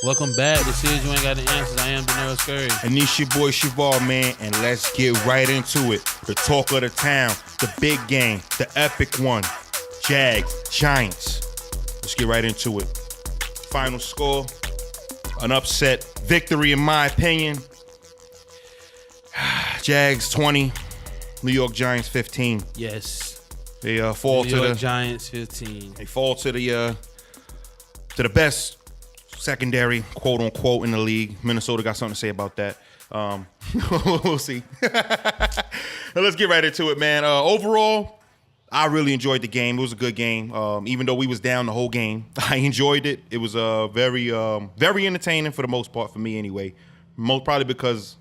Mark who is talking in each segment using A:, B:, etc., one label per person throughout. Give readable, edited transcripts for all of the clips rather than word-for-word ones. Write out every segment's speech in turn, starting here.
A: Welcome back. This is You Ain't Got the Answers. I am Daenerys Curry.
B: And this your boy Shavar, man, and let's get right into it. The talk of the town, the big game, the epic one. Jags, Giants. Let's get right into it. Final score, an upset victory in my opinion. Jags 20, New York Giants 15.
A: Yes.
B: They fall
A: New
B: to
A: York
B: the
A: Giants 15.
B: They fall to the best secondary, quote unquote, in the league. Minnesota got something to say about that. We'll see. Let's get right into it, man. Overall, I really enjoyed the game. It was a good game. Even though we was down the whole game, I enjoyed it. It was very entertaining for the most part for me anyway. Most probably because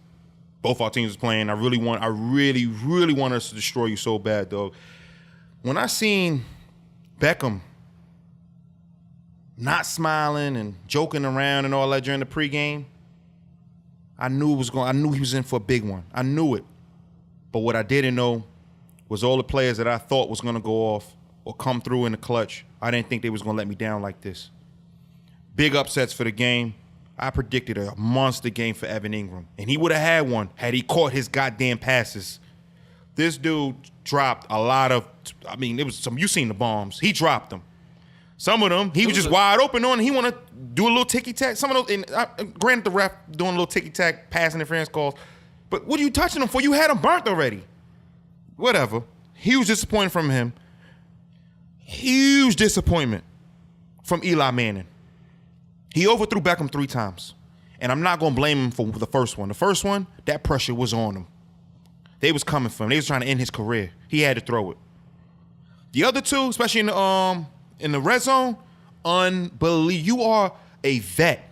B: both our teams was playing. I really want us to destroy you so bad, though. When I seen Beckham not smiling and joking around and all that during the pregame, I knew he was in for a big one. I knew it. But what I didn't know was all the players that I thought was going to go off or come through in the clutch. I didn't think they was going to let me down like this. Big upsets for the game. I predicted a monster game for Evan Ingram, and he would have had one had he caught his goddamn passes. This dude dropped a lot of, it was some, you seen the bombs. He dropped them. Some of them, he was just wide open on, and he want to do a little ticky-tack. Some of those, and granted the ref doing a little ticky-tack pass interference calls, but what are you touching them for? You had them burnt already. Whatever. Huge disappointment from him. Huge disappointment from Eli Manning. He overthrew Beckham 3 times, and I'm not going to blame him for the first one. The first one, that pressure was on him. They was coming for him. They was trying to end his career. He had to throw it. The other 2, especially in the red zone, unbelievable. You are a vet.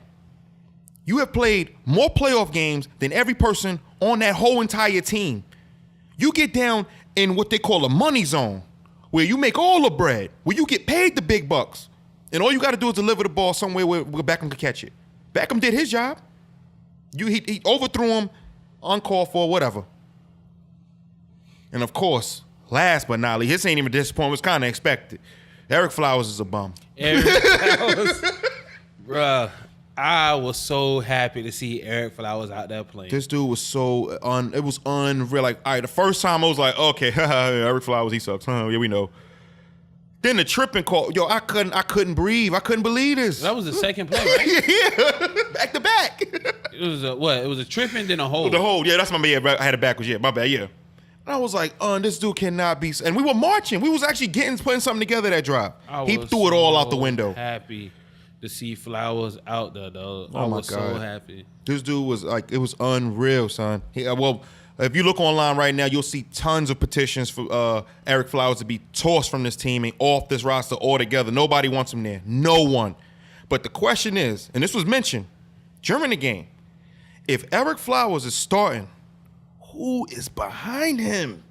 B: You have played more playoff games than every person on that whole entire team. You get down in what they call a money zone, where you make all the bread, where you get paid the big bucks, and all you got to do is deliver the ball somewhere where Beckham could catch it. Beckham did his job. He overthrew him, uncalled for, whatever. And of course, last but not least, this ain't even disappointment. It was kind of expected. Eric Flowers is a bum.
A: Eric Flowers, bruh. I was so happy to see Eric Flowers out there playing.
B: This dude was it was unreal. Like, all right, the first time I was like, okay, Eric Flowers, he sucks. Yeah, we know. Then the tripping call, yo, I couldn't breathe. I couldn't believe this.
A: That was the second play, right?
B: Yeah, back to back.
A: It was a what? It was a tripping, then a hold.
B: The hold, yeah, that's my bad. I had it backwards, yeah, my bad, yeah. And I was like, this dude cannot be. And we were marching. We was actually putting something together that drive. He threw it all out the window.
A: Happy to see Flowers out there, though.
B: Oh,
A: I
B: my
A: was
B: God.
A: so happy.
B: This dude was like, it was unreal, son. If you look online right now, you'll see tons of petitions for Eric Flowers to be tossed from this team and off this roster altogether. Nobody wants him there. No one. But the question is, and this was mentioned during the game, if Eric Flowers is starting, who is behind him?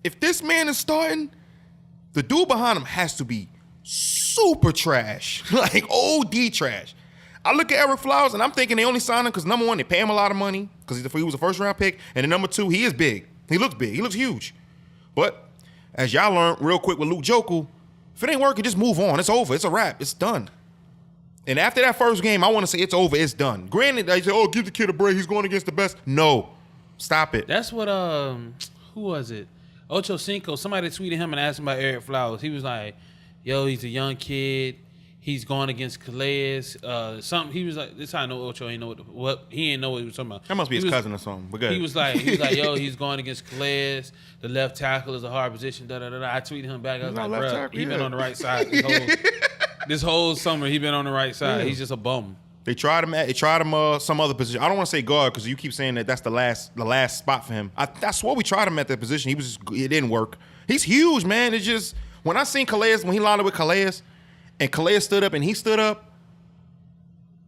B: If this man is starting, the dude behind him has to be super trash, like OD trash. I look at Eric Flowers, and I'm thinking they only signed him because, number one, they pay him a lot of money because he was a first-round pick, and then number 2, he is big. He looks big. He looks huge. But as y'all learned real quick with Luke Joku, if it ain't working, just move on. It's over. It's a wrap. It's done. And after that first game, I want to say it's over. It's done. Granted, they say, give the kid a break. He's going against the best. No. Stop it.
A: That's what, who was it? Ocho Cinco, somebody tweeted him and asked him about Eric Flowers. He was like, yo, he's a young kid. He's going against Calais. He was like, this how I know Ocho ain't know what he ain't know what he was talking about.
B: That must be his cousin or something. But good.
A: He was like, yo, he's going against Calais. The left tackle is a hard position. Da da da. I tweeted him back. I was like, bro, he been on the right side this whole summer. He been on the right side. Yeah. He's just a bum.
B: They tried him some other position. I don't want to say guard because you keep saying that's the last spot for him. I swear we tried him at that position. It didn't work. He's huge, man. It's just when I seen Calais, when he lined up with Calais, and Calais stood up and he stood up.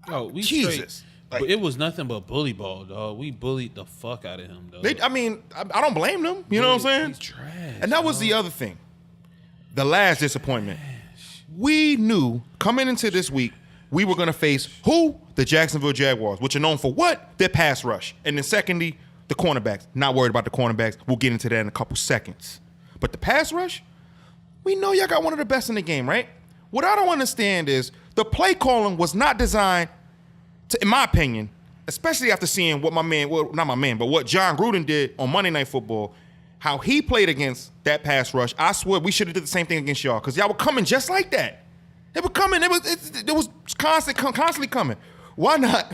A: Oh, we
B: Jesus.
A: Like, it was nothing but bully ball, dog. We bullied the fuck out of him, dog.
B: I don't blame them. You know what I'm saying?
A: He's trash.
B: And that was the other thing. The last disappointment. We knew coming into this week, we were going to face who? The Jacksonville Jaguars, which are known for what? Their pass rush. And then secondly, the cornerbacks. Not worried about the cornerbacks. We'll get into that in a couple seconds. But the pass rush, we know y'all got one of the best in the game, right? What I don't understand is the play calling was not designed in my opinion, especially after seeing what what John Gruden did on Monday Night Football, how he played against that pass rush. I swear we should have did the same thing against y'all because y'all were coming just like that. They were coming. It was constantly coming. Why not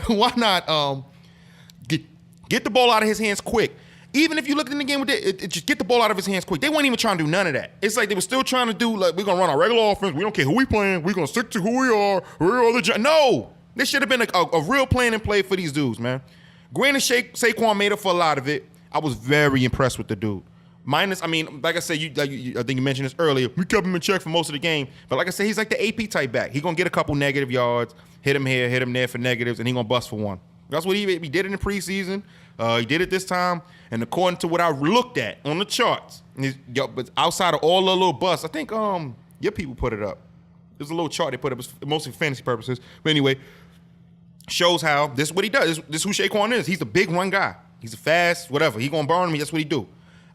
B: get the ball out of his hands quick? Even if you looked in the game with it, just get the ball out of his hands quick. They weren't even trying to do none of that. It's like they were still trying to do, like, we're going to run our regular offense. We don't care who we playing. We're going to stick to who we are. No. There should have been a real plan in play for these dudes, man. Granted, Saquon made up for a lot of it. I was very impressed with the dude. Minus, I mean, like I said, I think you mentioned this earlier. We kept him in check for most of the game. But like I said, he's like the AP type back. He's going to get a couple negative yards, hit him here, hit him there for negatives, and he's going to bust for one. That's what he did in the preseason. He did it this time. And according to what I looked at on the charts, but outside of all the little busts, I think your people put it up. There's a little chart they put up, mostly for fantasy purposes. But anyway, shows how this is what he does. This is who Saquon is. He's a big run guy. He's a fast, whatever. He gonna burn me. That's what he do.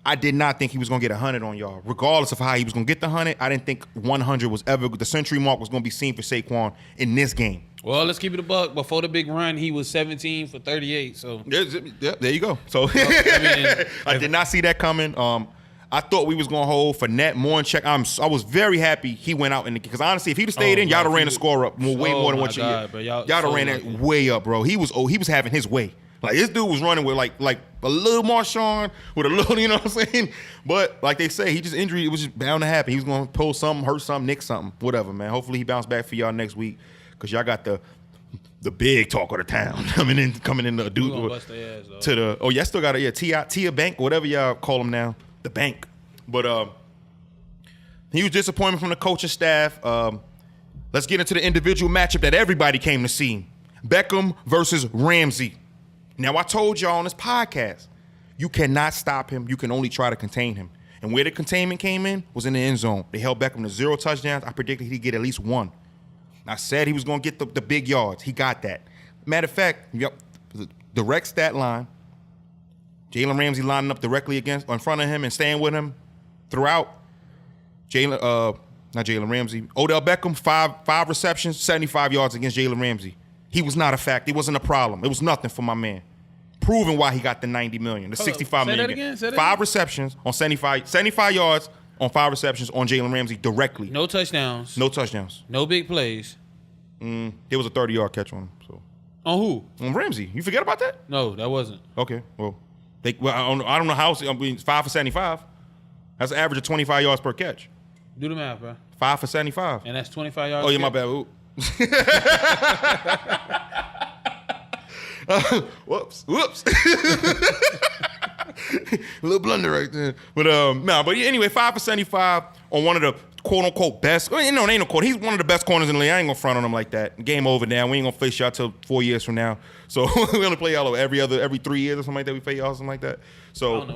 B: I did not think he was gonna get 100 on y'all, regardless of how he was gonna get the 100. I didn't think 100 was ever the century mark was gonna be seen for Saquon in this game.
A: Well, let's keep it a buck. Before the big run, he was 17 for 38. So
B: yeah, there you go. So I did not see that coming. I thought we was gonna hold Fournette more in check. I was very happy he went out because honestly, if he'd have stayed in, y'all have ran the score up way more than what y'all have ran it way up, bro. He was having his way. Like this dude was running with like a little Marshawn with a little, you know what I'm saying? But like they say, he just injury. It was just bound to happen. He was gonna pull something, hurt something, nick something, whatever, man. Hopefully he bounced back for y'all next week because y'all got the big talk of the town coming in the dude to the y'all still got Tia Bank, whatever y'all call him now, the bank. But he was disappointed from the coaching staff. Let's get into the individual matchup that everybody came to see: Beckham versus Ramsey. Now, I told y'all on this podcast, you cannot stop him. You can only try to contain him. And where the containment came in was in the end zone. They held Beckham to 0 touchdowns. I predicted he'd get at least 1. I said he was going to get the big yards. He got that. Matter of fact, the direct stat line, Jalen Ramsey lining up directly in front of him and staying with him throughout. Odell Beckham, five receptions, 75 yards against Jalen Ramsey. He was not a fact. It wasn't a problem. It was nothing for my man. Proving why he got the $90 million, the $65 million.
A: Say that
B: 5 receptions on 75 yards on 5 receptions on Jalen Ramsey directly.
A: No touchdowns. No big plays.
B: There was a 30-yard catch on him. So.
A: On who?
B: On Ramsey. You forget about that?
A: No, that wasn't.
B: Okay. Well, I don't know how. I mean, 5 for 75. That's an average of 25 yards per catch.
A: Do the math, bro.
B: 5 for 75.
A: And that's 25 yards.
B: Oh, yeah, my bad. Ooh. Whoops. A little blunder right there. But anyway, 5 for 75 on one of the quote unquote best. Well, it ain't no quote. He's one of the best corners in the league. I ain't gonna front on him like that. Game over now. We ain't gonna face y'all till 4 years from now. So we only play y'all every 3 years or something like that. We play y'all something like that. So
A: I don't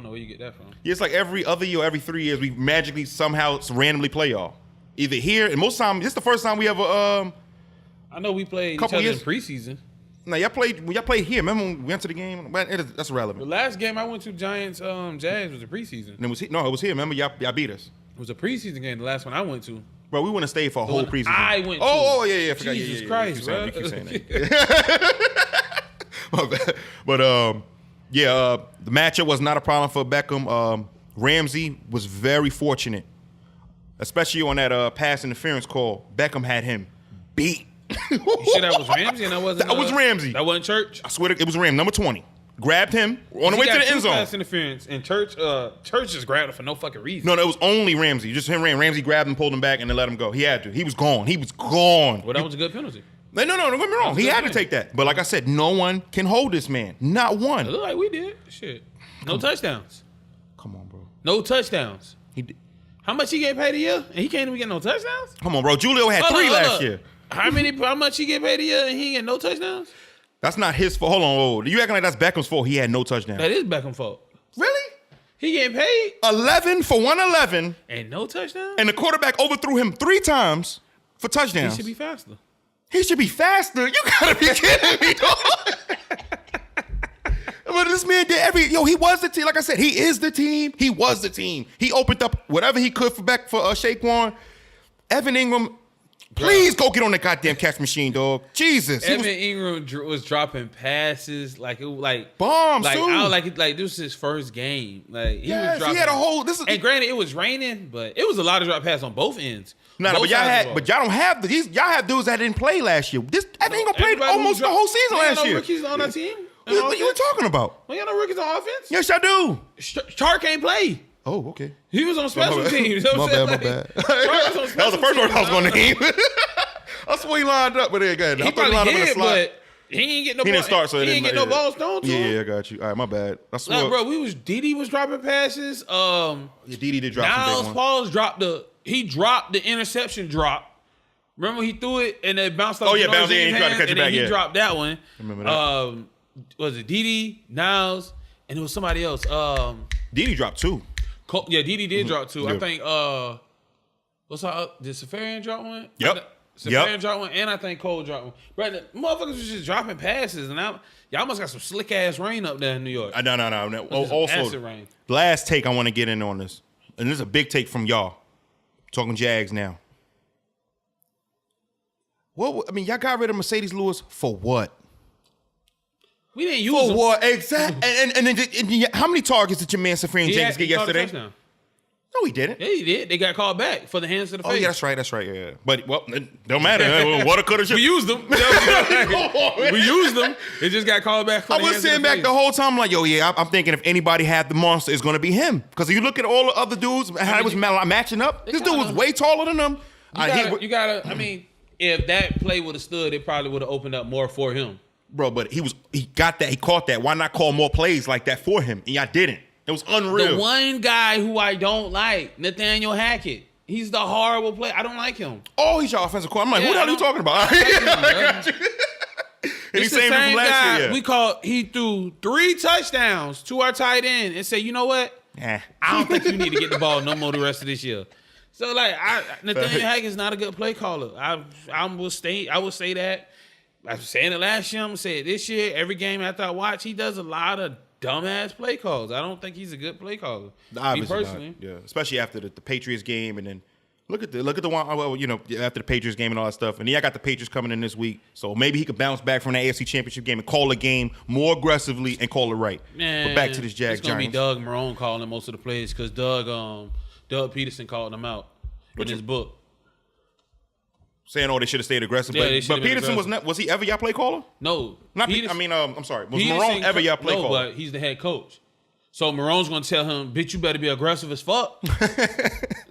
A: know where you get that from.
B: Yeah, it's like every other year, every 3 years, we magically somehow randomly play y'all. Either here, and most time, this is the first time we ever.
A: I know we played each other in preseason.
B: No, y'all played here. Remember when we went to the game? That's irrelevant.
A: The last game I went to, Giants Jags, was a preseason.
B: And it was here. Remember, y'all beat us.
A: It was a preseason game. The last one I went to.
B: Bro, we wouldn't have stayed for a whole preseason.
A: I went to.
B: Oh yeah. I forgot.
A: Jesus Christ, bro.
B: You keep saying that. My bad. But the matchup was not a problem for Beckham. Ramsey was very fortunate, especially on that pass interference call. Beckham had him beat.
A: You sure that was Ramsey and that wasn't?
B: That was Ramsey.
A: That wasn't Church.
B: I swear it was Ramsey, number 20. Grabbed him on the way to the end zone.
A: Pass interference and Church just grabbed him for no fucking reason.
B: No, it was only Ramsey. Just him. Ramsey grabbed him, pulled him back, and then let him go. He had to. He was gone. Well,
A: that was a good penalty.
B: No, don't get me wrong. He had to take that. But like I said, no one can hold this man. Not one.
A: It looked like we did. Shit. No touchdowns.
B: Come on, bro.
A: No touchdowns.
B: He did.
A: How much he get paid a year? And he can't even get no touchdowns?
B: Come on, bro. Julio had 3 last year.
A: How much he get paid a year and he ain't get no touchdowns?
B: That's not his fault. Hold on, whoa. You acting like that's Beckham's fault. He had no touchdowns.
A: That is Beckham's fault.
B: Really?
A: He getting paid
B: 11 for 111.
A: And no touchdowns?
B: And the quarterback overthrew him 3 times for touchdowns.
A: He should be faster. You gotta be kidding me, dog. But this man did he was the team. Like I said, he is the team. He was the team. He opened up whatever he could for Saquon. Evan Ingram
B: Please go get on the goddamn catch machine, dog. Jesus.
A: Evan Ingram was dropping passes like
B: bombs
A: like
B: too.
A: like this was his first game. Like he was dropping.
B: He had a whole.
A: And granted, it was raining, but it was a lot of drop passes on both ends.
B: No, but y'all don't have these. Y'all have dudes that didn't play last year. Evan Ingram played almost the whole season last year.
A: Rookies on our team.
B: What you talking about?
A: We got no rookies on offense.
B: Yes, I do.
A: Char can't play.
B: Oh, okay.
A: He was on special teams.
B: My bad. That was the first one I was going to name. I swear he lined up, but he
A: probably did, but he ain't get no. He
B: didn't start, so
A: he didn't get no balls thrown to him.
B: Yeah, I got you. All right, my bad. I swear.
A: No, bro, Didi was dropping passes.
B: Didi did drop some big ones.
A: Pauls dropped the interception drop. Remember he threw it and it bounced off.
B: Oh yeah, bounced in. He tried to catch it back.
A: He dropped that one.
B: Remember that?
A: Was it Didi, Niles, and it was somebody else.
B: Didi dropped 2.
A: Didi did drop 2.
B: Yep.
A: I think did Safarian drop one?
B: Yep.
A: Safarian dropped one, and I think Cole dropped one. Bro, the motherfuckers was just dropping passes, and y'all must got some slick ass rain up there in New York.
B: No. Also,
A: rain.
B: last take I want to get in on this, and this is a big take from y'all. Talking Jags now. What? I mean, y'all got rid of Mercedes Lewis for what?
A: We didn't use him.
B: For what? Exactly. And then how many targets did your man Safarian Jenkins get yesterday? No, he didn't.
A: Yeah, he did. They got called back for the hands to the face.
B: Oh, yeah, that's right. Yeah. But, well, it don't matter. What could have
A: We used them. We used them. It just got called back for the hands to the face.
B: I was sitting back the whole time like, yo, yeah, I'm thinking if anybody had the monster, it's going to be him. Because if you look at all the other dudes, how it was matching up, this dude was way taller than them.
A: You gotta, I mean, if that play would have stood, it probably would have opened up more for him.
B: Bro, but he got that. He caught that. Why not call more plays like that for him? And y'all didn't. It was unreal.
A: The one guy who I don't like, Nathaniel Hackett. He's the horrible player. I don't like him.
B: Oh, he's your offensive coordinator. I'm like, who the hell are you talking about? I got you. And he's the same from last year. Yeah.
A: He threw 3 touchdowns to our tight end and said, you know what? I don't think you need to get the ball no more the rest of this year. So like, Nathaniel Hackett's not a good play caller. I will say that. I was saying it last year. I'm gonna say it this year. Every game after I watch, he does a lot of dumbass play calls. I don't think he's a good play caller.
B: Obviously
A: me personally,
B: not. Yeah, especially after the Patriots game, and then look at the one. Well, after the Patriots game and all that stuff, and I got the Patriots coming in this week, so maybe he could bounce back from the AFC Championship game and call the game more aggressively and call it right.
A: Man,
B: but back to this Jags.
A: It's gonna be Doug Marrone calling most of the plays because Doug Peterson called them out in his book.
B: Saying, they should have stayed aggressive.
A: Yeah,
B: but Peterson was he ever y'all play caller?
A: No.
B: I'm sorry. Was Marrone ever y'all play caller?
A: No, but he's the head coach. So Marrone's going to tell him, bitch, you better be aggressive as fuck.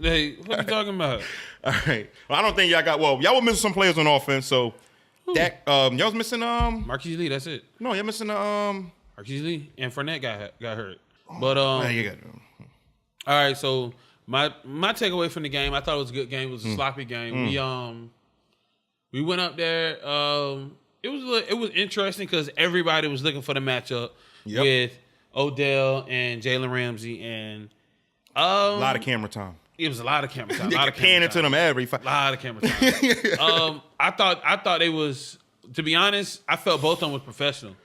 A: Hey, what are you talking about?
B: All right. Well, I don't think y'all were missing some players on offense. So that y'all was missing
A: Marquise Lee, that's it.
B: No, y'all missing
A: Marquise Lee and Fournette got hurt. But
B: you got
A: all right, so my takeaway from the game, I thought it was a good game. It was a sloppy game. We went up there. It was interesting because everybody was looking for the matchup with Odell and Jalen Ramsey, and
B: a lot of camera time.
A: It was a lot of camera time.
B: They kept panning to them every fight.
A: A lot of camera time. I thought they was, to be honest, I felt both of them was professional.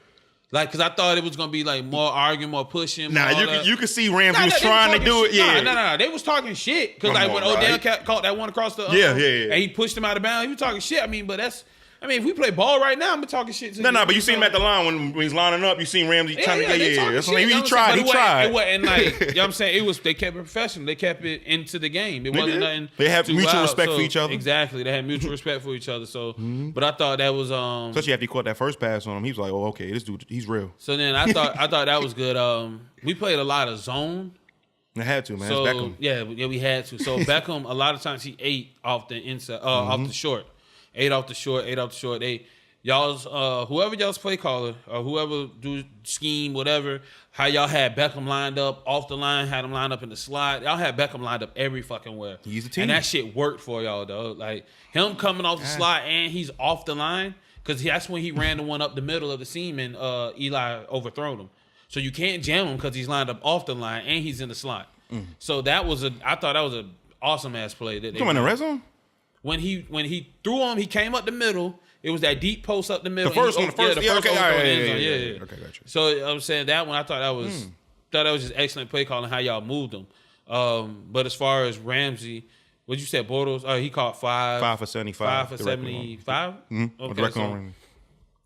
A: Like, because I thought it was going to be, like, more arguing, more pushing.
B: You could see Ramsey was trying to do it. Yeah.
A: No. They was talking shit. Because, like, when Odell caught that one across the... And he pushed him out of bounds, he was talking shit. I mean, but that's... I mean, if we play ball right now, I'm talking shit to you.
B: But you seen him at the line when he's lining up. You seen Ramsey trying to get
A: That's
B: he tried.
A: It wasn't like, you know what I'm saying? They kept it professional. They kept it into the game. It wasn't nothing.
B: They have mutual respect for each other.
A: Exactly. They had mutual respect for each other. So, but I thought that was
B: especially after he caught that first pass on him, he was like, "Oh, okay, this dude, he's real."
A: So then I thought that was good. We played a lot of zone.
B: I had to, man.
A: So
B: it's Beckham.
A: yeah, we had to. So Beckham, a lot of times he ate off the inside, off the short, ate off the short. Whoever y'all's play caller or whoever do scheme, whatever, how y'all had Beckham lined up off the line, had him lined up in the slot. Y'all had Beckham lined up every fucking where.
B: He's a team.
A: And that shit worked for y'all, though. Like, him coming off the slot and he's off the line, because that's when he ran the one up the middle of the seam and Eli overthrown him. So you can't jam him because he's lined up off the line and he's in the slot. So I thought that was an awesome-ass play. That
B: Come in the red zone?
A: When he threw him, he came up the middle. It was that deep post up the middle.
B: The first one.
A: Okay,
B: Okay, gotcha.
A: So I'm saying that one, I thought that was just excellent play calling how y'all moved them. But as far as Ramsey, What you said, Bortles? Oh, he caught
B: 5 for 75.
A: 5 for 75. Okay, so,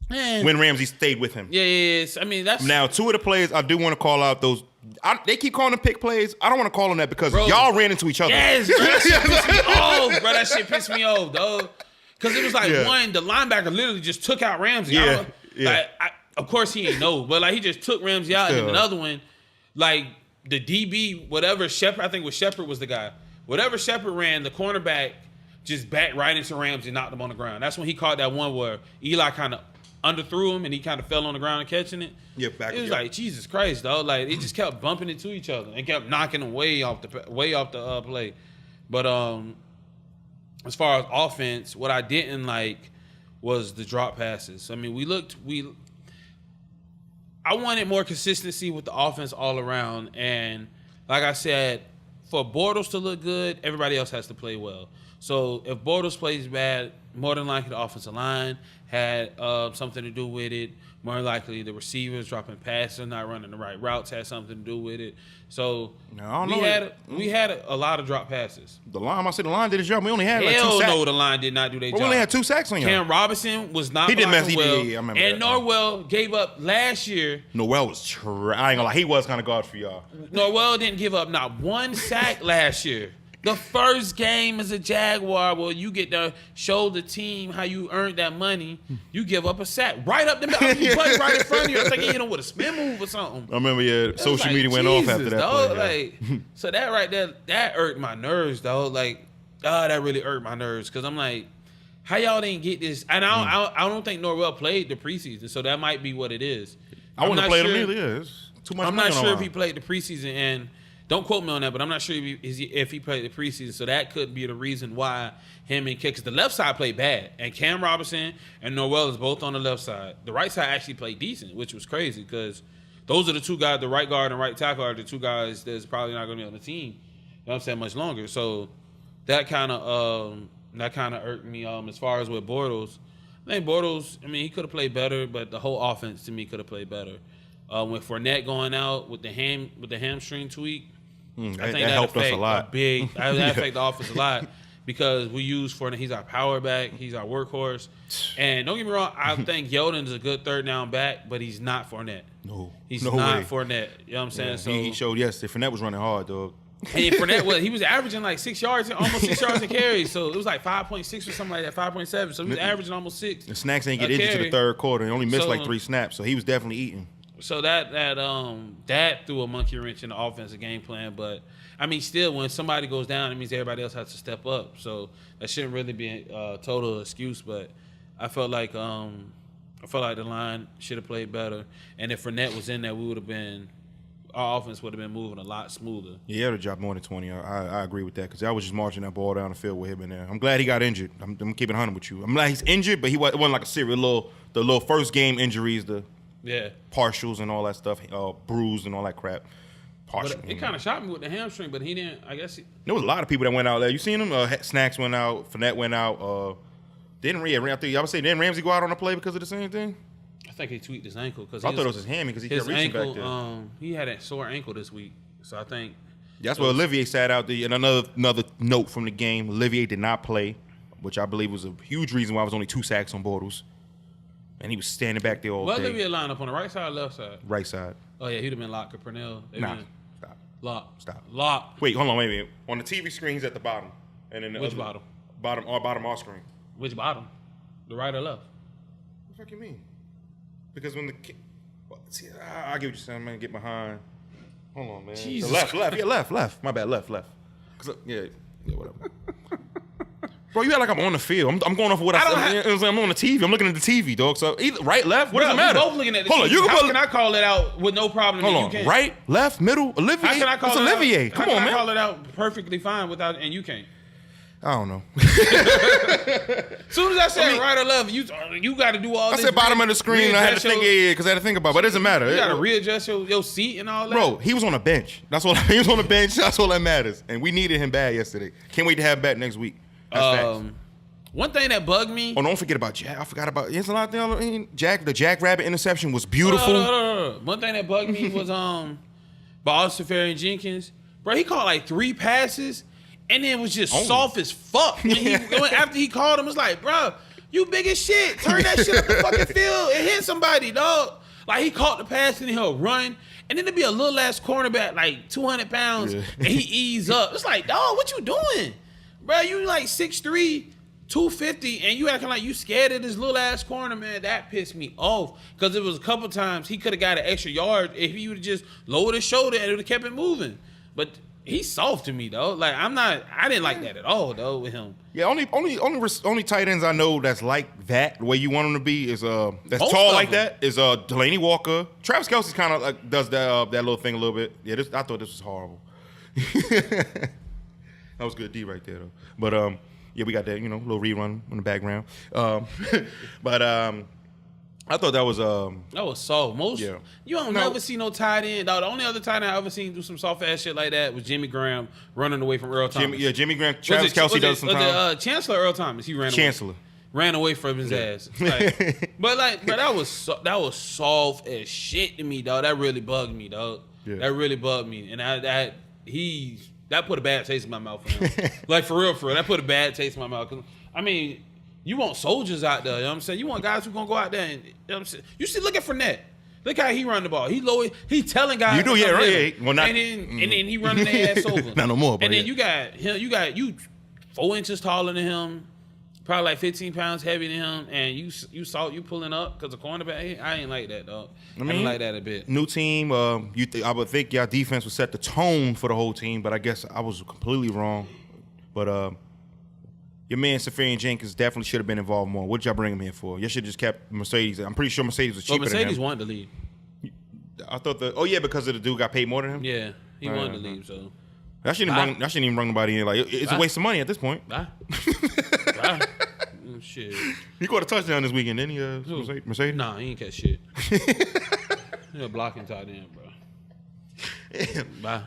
A: man,
B: when Ramsey stayed with him.
A: Yeah. I mean, that's
B: now 2 of the plays I do want to call out. Those they keep calling them pick plays. I don't want to call them that because y'all ran into each other.
A: Yes, bro, that shit pissed me off, bro. That shit pissed me off, dog. Because it was like one, the linebacker literally just took out Ramsey.
B: Yeah.
A: Like, of course he ain't know, but like he just took Ramsey out, and another one, like the DB, whatever Shepard, I think was Shepard was the guy. Whatever Shepard ran, the cornerback just backed right into Ramsey and knocked him on the ground. That's when he caught that one where Eli kind of underthrew him and he kind of fell on the ground and catching it.
B: Yeah, back.
A: It was like Jesus Christ, dog. Like it just kept bumping into each other and kept knocking him way off the play. But as far as offense, what I didn't like was the drop passes. I mean, I wanted more consistency with the offense all around, and like I said, for Bortles to look good, everybody else has to play well. So if Bortles plays bad, more than likely the offensive line had something to do with it. More than likely the receivers dropping passes, not running the right routes had something to do with it. So we had a lot of drop passes.
B: The line did his job. We only had like 2 sacks.
A: No, the line did not do their job.
B: We only had 2 sacks on you.
A: Cam Robinson was not blocking well. I remember and Norwell gave up last year.
B: Norwell was I ain't gonna lie, he was kind of God for y'all.
A: Norwell didn't give up not 1 sack last year. The first game as a Jaguar, well, you get to show the team how you earned that money. You give up a sack right up the middle. Right in front of you. I think he hit him with a spin move or something.
B: I remember, social media went off after that
A: dog,
B: play.
A: So that right there, that irked my nerves, dog. Like, that really irked my nerves because I'm like, how y'all didn't get this? And I don't think Norwell played the preseason, so that might be what it is.
B: I wouldn't have played him either. Yeah, it's too much.
A: I'm not sure if he played the preseason and. Don't quote me on that, but I'm not sure if he played the preseason. So that could be the reason why him and because the left side played bad. And Cam Robinson and Norwell is both on the left side. The right side actually played decent, which was crazy because those are the 2 guys, the right guard and right tackle are the 2 guys that's probably not going to be on the team. You know what I'm saying? Much longer. So that kind of irked me as far as with Bortles. I think Bortles, I mean, he could have played better, but the whole offense to me could have played better. With Fournette going out with the hamstring tweak, I think that
B: helped us a lot.
A: That affected the offense a lot because we use Fournette. He's our power back. He's our workhorse. And don't get me wrong, I think Yeldon is a good 3rd down back, but he's not Fournette. He's not Fournette. You know what I'm saying?
B: Yeah,
A: so
B: he showed yesterday. Fournette was running hard, dog.
A: And Fournette he was averaging like 6 yards, almost 6 yards a carry. So it was like 5.6 or something like that, 5.7. So he was averaging almost 6.
B: The Snacks ain't get injured to the 3rd quarter. He only missed like 3 snaps, so he was definitely eating.
A: So that threw a monkey wrench in the offensive game plan. But I mean, still, when somebody goes down, it means everybody else has to step up. So that shouldn't really be a total excuse. But I felt like the line should have played better. And if Fournette was in there, our offense would have been moving a lot smoother. Yeah,
B: he would have dropped more than 20. I agree with that because I was just marching that ball down the field with him in there. I'm glad he got injured. I'm keeping 100 with you. I'm glad he's injured, but it wasn't like a serious the little first game injuries, partials and all that stuff, bruised and all that crap.
A: But it kind of shocked me with the hamstring, but he didn't. I guess
B: there was a lot of people that went out there. You seen them? Snacks went out. Fournette went out. Didn't Ramsey go out on a play because of the same thing?
A: I think he tweaked his ankle because
B: I thought it was his hammy because he kept reaching back there.
A: He had a sore ankle this week, so I think
B: that's where Olivier sat out there. And another note from the game: Olivier did not play, which I believe was a huge reason why it was only 2 sacks on Bortles. And he was standing back there all day.
A: Olivier line up on the right side or left side?
B: Right side.
A: Oh yeah, he'd have been locked. Purnell.
B: Stop.
A: Lock.
B: Lock. Wait, hold on, wait. On the TV screen, he's at the bottom. And then
A: which bottom?
B: Bottom off screen.
A: Which bottom? The right or left?
B: What the fuck you mean? Because when I get what you're saying. I'm gonna get behind. Hold on, man.
A: Jesus.
B: Left. Yeah, left. My bad, left. Yeah, whatever. Bro, you act like I'm on the field. I'm going off of what I'm on the TV. I'm looking at the TV, dog. So either right, left, what does it matter?
A: We're both looking at the TV. How can I call it out with no problem?
B: Hold on, right, left, middle, Olivier.
A: How can I call it
B: Olivier?
A: Out?
B: Come on, man.
A: How can I call it out perfectly fine and you can't?
B: I don't know.
A: As soon as I said right or left, you got to do all this.
B: I said bottom of the screen. I had to think, because I had to think about it. But it doesn't matter.
A: You got to readjust your seat and all that.
B: Bro, he was on a bench. He was on the bench. That's all that matters. And we needed him bad yesterday. Can't wait to have him back next week.
A: One thing that bugged me.
B: Oh, don't forget about Jack. I forgot about. There's a lot of things. The Jackrabbit interception was beautiful.
A: One thing that bugged me was Ball Safarian Jenkins. Bro, he caught like 3 passes. And then was just soft as fuck. After he called him, it was like, bro, you big as shit. Turn that shit up the fucking field and hit somebody, dog. Like, he caught the pass and he'll run. And then there'd be a little ass cornerback, like 200 pounds, and he ease up. It's like, dog, what you doing? Bro, you like 6'3", 250, and you acting like you scared of this little ass corner, man. That pissed me off. Because it was a couple times he could have got an extra yard if he would have just lowered his shoulder and it would have kept it moving. But he's soft to me, though. Like, I didn't like that at all, though, with him.
B: Yeah, only tight ends I know that's like that, the way you want him to be, is that's
A: Most
B: tall
A: of
B: like
A: them.
B: that, is Delaney Walker. Travis Kelce's kind of like does that little thing a little bit. Yeah, I thought this was horrible. That was good D right there, though. But yeah, we got that, little rerun in the background. But I thought that was
A: soft. You don't never see no tight end. Dog. The only other tight end I ever seen do some soft ass shit like that was Jimmy Graham running away from Earl Thomas.
B: Jimmy Graham. Travis Kelce does sometimes.
A: Was it Chancellor Earl Thomas? He ran away from his ass. Like, but that was soft as shit to me, dog. That really bugged me, dog. Yeah. That really bugged me, and that put a bad taste in my mouth for him. Like, for real, that put a bad taste in my mouth. 'Cause, I mean, you want soldiers out there, you know what I'm saying? You want guys who gonna go out there and, you know what I'm saying? You see, look at Fournette. Look how he run the ball. He telling guys.
B: You do, yeah, right. Yeah. Well, not,
A: and then he running their ass over.
B: Not no more, but
A: and then you got 4 inches taller than him, probably like 15 pounds heavier than him, and you pulling up because the cornerback. I ain't like that, dog. I didn't like that a bit.
B: New team. I would think y'all defense would set the tone for the whole team, but I guess I was completely wrong. But your man Safarian Jenkins definitely should have been involved more. What did y'all bring him here for? You should have just kept Mercedes. I'm pretty sure Mercedes was cheaper than him.
A: Mercedes wanted to leave.
B: I thought because of the dude got paid more than him?
A: Yeah, he wanted to leave, so.
B: I shouldn't even bring nobody in. Like, it's a waste of money at this point.
A: Bye. Shit.
B: He caught a touchdown this weekend, didn't he? Mercedes?
A: Nah, he ain't catch shit. He a blocking tight end, bro. Bye.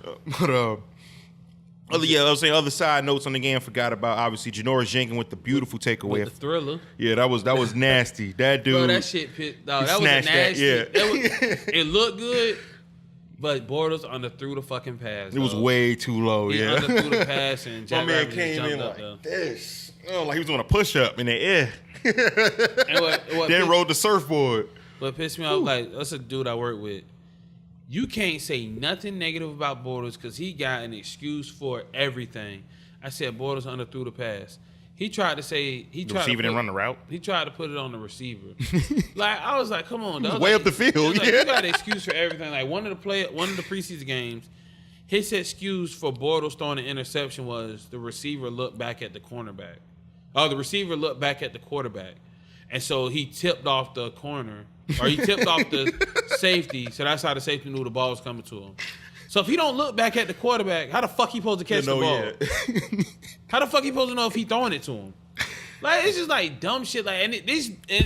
B: But I was saying other side notes on the game. I forgot about obviously Janoris Jenkins with the beautiful takeaway.
A: With the thriller.
B: Yeah, that was nasty. That dude.
A: Bro, that shit pit. Dog, that was nasty. It looked good, but Bortles underthrew the fucking pass.
B: It was way too low.
A: He underthrew the pass and Jack
B: my man
A: Rabbit
B: came in
A: up,
B: like this. Oh, like he was doing a push up in the air.
A: And
B: then rode the surfboard.
A: What pissed me off, like, that's a dude I work with. You can't say nothing negative about Bortles because he got an excuse for everything. I said Bortles underthrew the pass. He tried to say the receiver
B: didn't run the route.
A: He tried to put it on the receiver. Like, I was like, come on, dog.
B: Way up the field.
A: Like, you got an excuse for everything. Like, one of the preseason games, his excuse for Bortles throwing an interception was the receiver looked back at the cornerback. Oh, the receiver looked back at the quarterback. And so he tipped off the corner, or he tipped off the safety, so that's how the safety knew the ball was coming to him. So if he don't look back at the quarterback, how the fuck he supposed to catch the ball? How the fuck he supposed to know if he throwing it to him? Like, it's just like dumb shit. Like,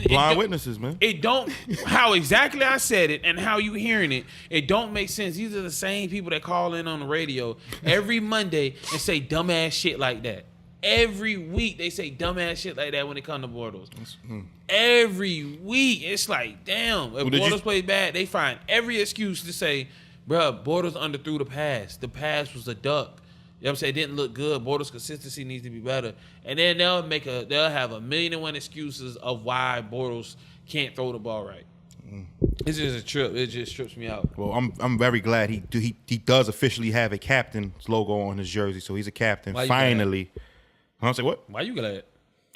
B: blind witnesses, man.
A: It don't, how exactly I said it and how you hearing it, it don't make sense. These are the same people that call in on the radio every Monday and say dumbass shit like that. Every week they say dumbass shit like that when it comes to Bortles. Every week. It's like, damn. If Bortles plays bad, they find every excuse to say, bruh, Bortles underthrew the pass. The pass was a duck. You know what I'm saying? It didn't look good. Bortles' consistency needs to be better. And then they'll have 1,000,001 excuses of why Bortles can't throw the ball right. It's just a trip. It just trips me out.
B: Well, I'm very glad he does officially have a captain's logo on his jersey, so he's a captain.
A: Why
B: finally. I say what?
A: Why you glad?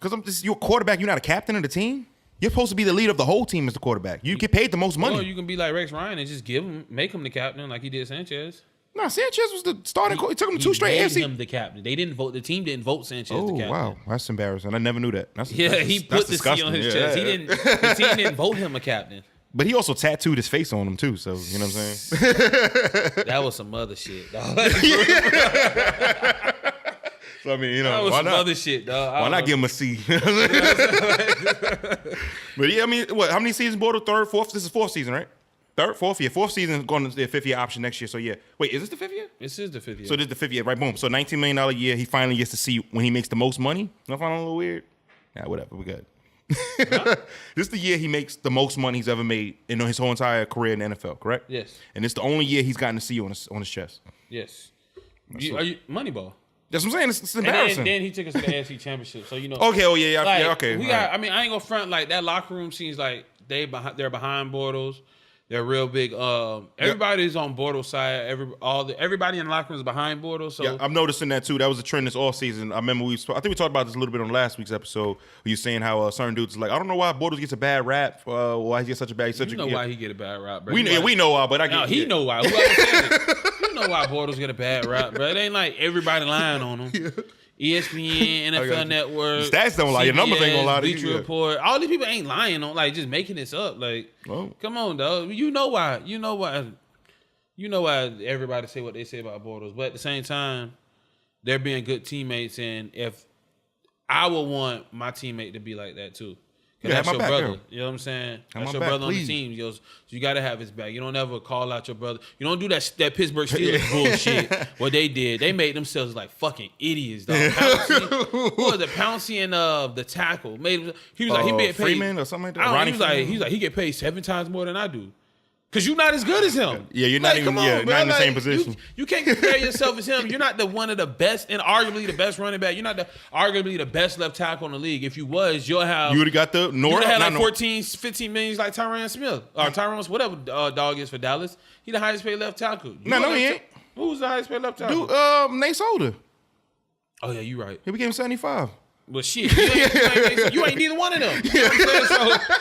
B: Because you're a quarterback. You're not a captain of the team. You're supposed to be the leader of the whole team as the quarterback. You get paid the most money.
A: Or you can be like Rex Ryan and just make him the captain like he did Sanchez.
B: No, Sanchez was the starting. He took him to 2 straight AFC.
A: He made him the captain. They didn't vote. The team didn't vote Sanchez the captain.
B: Oh wow, that's embarrassing. I never knew that.
A: He put the C on his chest. The team didn't vote him a captain.
B: But he also tattooed his face on him too. So you know what I'm saying.
A: That was some other shit, dog.
B: So I mean,
A: that was
B: why
A: some
B: not?
A: other shit, dog.
B: Why not give him a C? But yeah, I mean, what? How many seasons Bortles? Third, fourth? This is 4th season, right? Third, 4th year. 4th season going to their 5th year option next year. So yeah. Wait, is this the 5th year?
A: This is the 5th year.
B: So this is the 5th year, right? Boom. So $19 million a year. He finally gets to see when he makes the most money. I find it a little weird. Yeah, whatever. We good. Huh? This is the year he makes the most money he's ever made in his whole entire career in the NFL, correct?
A: Yes.
B: And it's the only year he's gotten to see on his chest.
A: Yes. Are you Moneyball?
B: That's what I'm saying. It's
A: And
B: embarrassing.
A: then he took us to the AFC Championship. So, you know.
B: Okay, oh yeah,
A: like,
B: okay.
A: We got. I mean, I ain't gonna front like that locker room seems like they're behind Bortles. They're real big. Everybody's on Bortles' side. Everybody in the locker room is behind Bortles. So
B: yeah, I'm noticing that too. That was a trend this all season. I remember I think we talked about this a little bit on last week's episode. Where you saying how certain dudes is like, I don't know why Bortles gets a bad rap. Why he gets such a bad.
A: You know why he get a bad rap, bro.
B: We know why, but I get.
A: He know why. Whoever said it, you know why Bortles get a bad rap, bro. It ain't like everybody lying on him. Yeah. ESPN, NFL Network,
B: stats don't lie. Your numbers ain't gonna lie to you.
A: Bleacher Report. All these people ain't lying on, like just making this up. Like, come on, dog. You know why everybody say what they say about Bortles, but at the same time, they're being good teammates. And if I would want my teammate to be like that too.
B: Yeah,
A: that's
B: my
A: your
B: back,
A: brother.
B: girl.
A: You know what I'm saying?
B: Have
A: That's
B: my
A: your
B: back,
A: brother on the
B: please.
A: team. So you got to have his back. You don't ever call out your brother. You don't do that Pittsburgh Steelers bullshit. What they did, they made themselves like fucking idiots. Dog. Pouncey, who was it? Pouncey and the tackle made. He was like he being paid
B: Freeman or something like that.
A: I don't know,
B: Ronnie
A: he
B: Freeman?
A: was like he get paid 7 times more than I do. Cause you're not as good as him.
B: Yeah, you're not even.
A: Come on,
B: Yeah,
A: bro.
B: not in the
A: Like,
B: same position.
A: You can't compare yourself as him. You're not the one of the best and arguably the best running back. You're not arguably the best left tackle in the league. If you was, you'll have.
B: You would have got the
A: You would have had like 14, 15 millions like Tyron Smith or Tyron, whatever dog is for Dallas. He the highest paid left tackle.
B: No, he ain't.
A: Who's the highest paid left tackle?
B: Dude, Nate Solder.
A: Oh yeah, you right.
B: He became 75.
A: Well, shit, you ain't neither one of them. You know what I'm saying? So,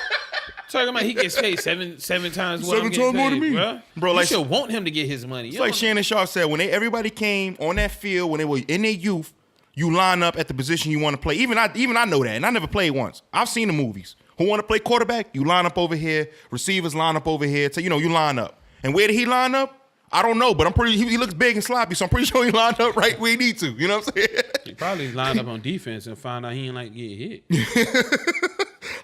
A: talking about he gets paid seven times what I'm getting paid, bro.
B: Like,
A: you should want him to get his money.
B: It's like Shannon Sharp said, when everybody came on that field when they were in their youth, you line up at the position you want to play. Even I know that, and I never played once. I've seen the movies. Who want to play quarterback? You line up over here. Receivers line up over here. So you line up. And where did he line up? I don't know, but I'm pretty. He looks big and sloppy, so I'm pretty sure he lined up right where he need to. You know what I'm saying?
A: He probably lined up on defense and found out he ain't like get hit.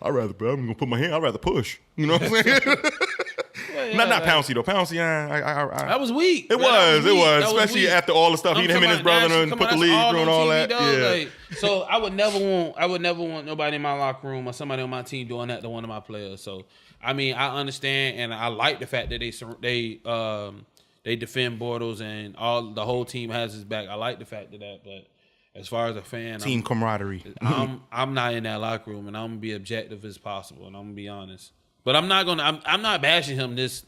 B: I'm gonna put my hand. I'd rather push. You know what I'm saying? Not Pouncey though. Pouncey,
A: that was weak.
B: It was, especially
A: weak.
B: after all the stuff him and his brother and put the league through and all that. Yeah.
A: Like, so I would never want nobody in my locker room or somebody on my team doing that to one of my players. So I mean, I understand and I like the fact that they defend Bortles and the whole team has his back. I like the fact of that, but as far as a fan,
B: team camaraderie.
A: I'm not in that locker room, and I'm gonna be objective as possible, and I'm gonna be honest. But I'm not bashing him this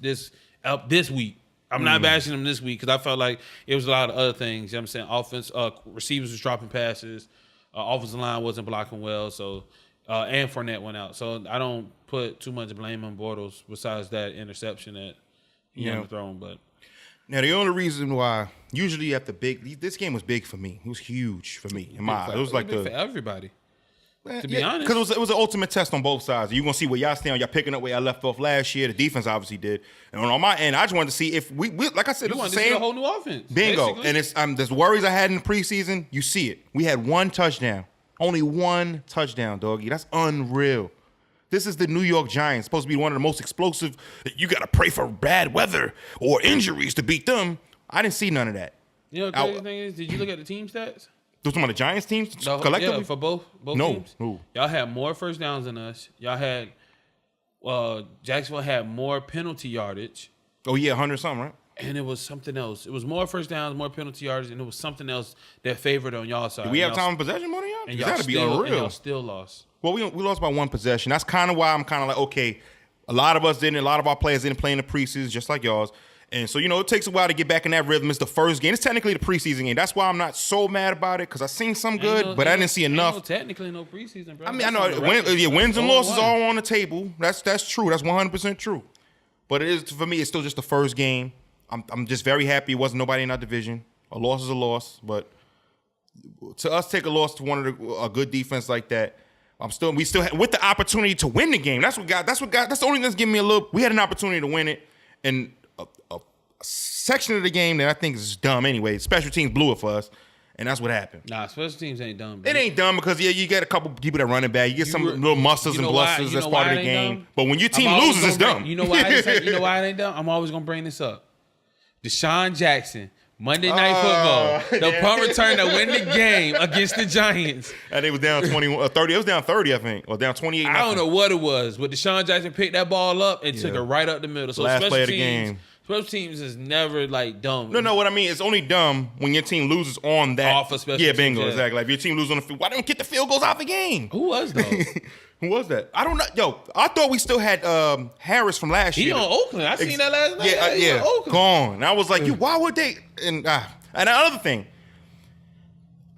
A: week. I'm not bashing him this week because I felt like it was a lot of other things. You know what I'm saying? Offense, receivers was dropping passes, offensive line wasn't blocking well, so and Fournette went out. So I don't put too much blame on Bortles besides that interception that he had thrown, but.
B: Now, the only reason why, usually at the this game was big for me. It was huge for me. In my eyes. It was like
A: for everybody. To be honest.
B: Because it was an ultimate test on both sides. You're going to see where y'all stand. Y'all picking up where y'all left off last year. The defense obviously did. And on my end, I just wanted to see if we like I said, it's the same.
A: A whole new offense.
B: Bingo.
A: Basically.
B: And it's there's worries I had in the preseason. You see it. We had one touchdown. Only one touchdown, doggy. That's unreal. This is the New York Giants, supposed to be one of the most explosive. You got to pray for bad weather or injuries to beat them. I didn't see none of that.
A: You know what the crazy thing is? Did you look at the team stats?
B: Those are the Giants teams collectively?
A: Yeah, for both teams?
B: No.
A: Y'all had more first downs than us. Y'all had Jacksonville had more penalty yardage.
B: Oh, yeah, 100-something, right?
A: And it was something else. It was more first downs, more penalty yardage, and it was something else that favored on y'all side.
B: Did we have time of possession more than y'all?
A: And
B: That'd be unreal.
A: And y'all still lost.
B: Well, we lost by one possession. That's kind of why I'm kind of like, okay, a lot of us didn't. A lot of our players didn't play in the preseason, just like y'all's. And so, it takes a while to get back in that rhythm. It's the first game. It's technically the preseason game. That's why I'm not so mad about it, because I seen some good, but I didn't see enough.
A: Technically no preseason, bro.
B: I mean, I know wins and losses all on the table. That's true. That's 100% true. But it is, for me, it's still just the first game. I'm just very happy it wasn't nobody in our division. A loss is a loss, but to us take a loss to a good defense like that, we still with the opportunity to win the game. That's the only thing that's giving me a little. We had an opportunity to win it, and a section of the game that I think is dumb anyway. Special teams blew it for us, and that's what happened.
A: Nah, special teams ain't dumb. Bro.
B: It ain't dumb because you get a couple people that run it back. You get some little muscles and blusters. That's part of the game. Dumb? But when your team loses, it's dumb.
A: You know why? It ain't dumb. I'm always gonna bring this up. Deshaun Jackson. Monday Night Football, the punt return to win the game against the Giants.
B: And they was down 21, 30. It was down 30, I think, or down 28.
A: I don't know what it was, but Deshaun Jackson picked that ball up and took it right up the middle. So
B: last play of the game.
A: Special teams is never like dumb.
B: No, what I mean, it's only dumb when your team loses on that.
A: Off of special
B: yeah,
A: teams,
B: bingo,
A: yeah.
B: exactly. Like if your team loses on the field, why don't get the field goals out the game?
A: Who was though?
B: Who was that? I don't know. Yo, I thought we still had Harris from last year.
A: He on Oakland. I seen that last night.
B: Yeah,
A: He on Oakland.
B: Gone. And I was like, why would they? And another thing,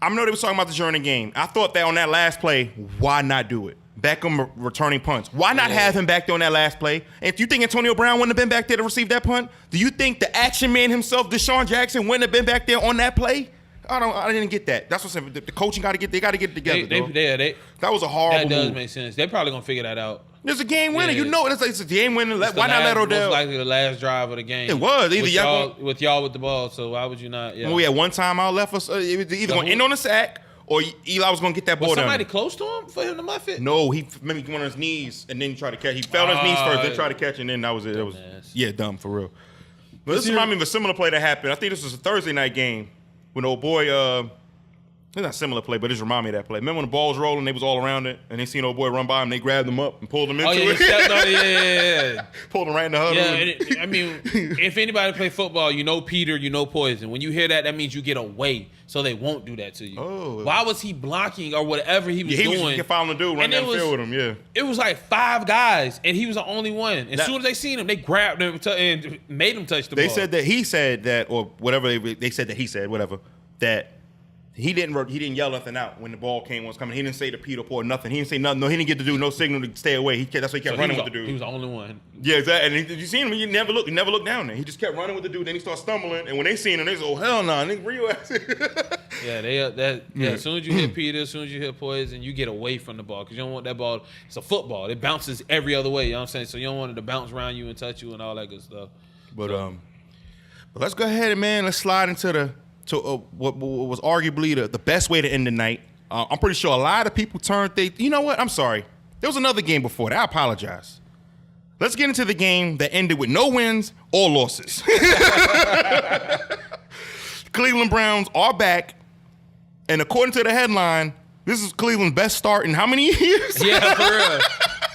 B: I know they was talking about the during the game. I thought that on that last play, why not do it? Beckham returning punts. Why not have him back there on that last play? And if you think Antonio Brown wouldn't have been back there to receive that punt, do you think the action man himself, Deshaun Jackson, wouldn't have been back there on that play? I didn't get that. That's what I'm saying. The coaching got to get it together. That was a horrible move.
A: That does make sense. They're probably gonna figure that out.
B: There's a game winner.
A: Yeah.
B: You know it's a game winner. Why not let Odell?
A: Most likely the last drive of the game.
B: It was. Either
A: with y'all with the ball, so why would you not? Yeah.
B: When we had one timeout left us, it was either going to end on a sack or Eli was going to get that ball
A: was
B: down.
A: somebody close to him for him to muff it?
B: No, he maybe went on his knees and then tried to catch. He fell on his knees first, then tried to catch, and then that was it. It was dumb for real. But this reminds me of a similar play that happened. I think this was a Thursday night game when old boy. It's not a similar play, but it just reminded me of that play. Remember when the ball was rolling, they was all around it, and they seen old boy run by him, they grabbed him up and pulled him into it.
A: Stepped on it, yeah.
B: Pulled him right in the huddle.
A: Yeah, I mean, if anybody play football, you know Peter, you know poison. When you hear that, that means you get away, so they won't do that to you.
B: Oh.
A: Why was he blocking or whatever he was doing?
B: He was following the dude, running down the field with him, yeah.
A: It was like 5 guys, and he was the only one. As soon as they seen him, they grabbed him and made him touch the ball.
B: They said that he said that, or whatever, they said that he said, whatever, that he didn't yell nothing out when the ball was coming. He didn't say to Peter Poor nothing. He didn't say nothing. No, he didn't get to do no signal to stay away. That's why he kept running with the dude.
A: He was the only one.
B: Yeah, exactly. And you seen him? He never looked down there. He just kept running with the dude. Then he started stumbling. And when they seen him, they said, "Oh hell no, nigga, where you at?"
A: Yeah, as soon as you hit Peter, as soon as you hit Poison, you get away from the ball because you don't want that ball. It's a football. It bounces every other way. You know what I'm saying? So you don't want it to bounce around you and touch you and all that good stuff.
B: But let's go ahead and let's slide into what was arguably the best way to end the night. I'm pretty sure a lot of people turned. You know what? I'm sorry. There was another game before that. I apologize. Let's get into the game that ended with no wins or losses. Cleveland Browns are back, and according to the headline, this is Cleveland's best start in how many years?
A: Yeah, for real.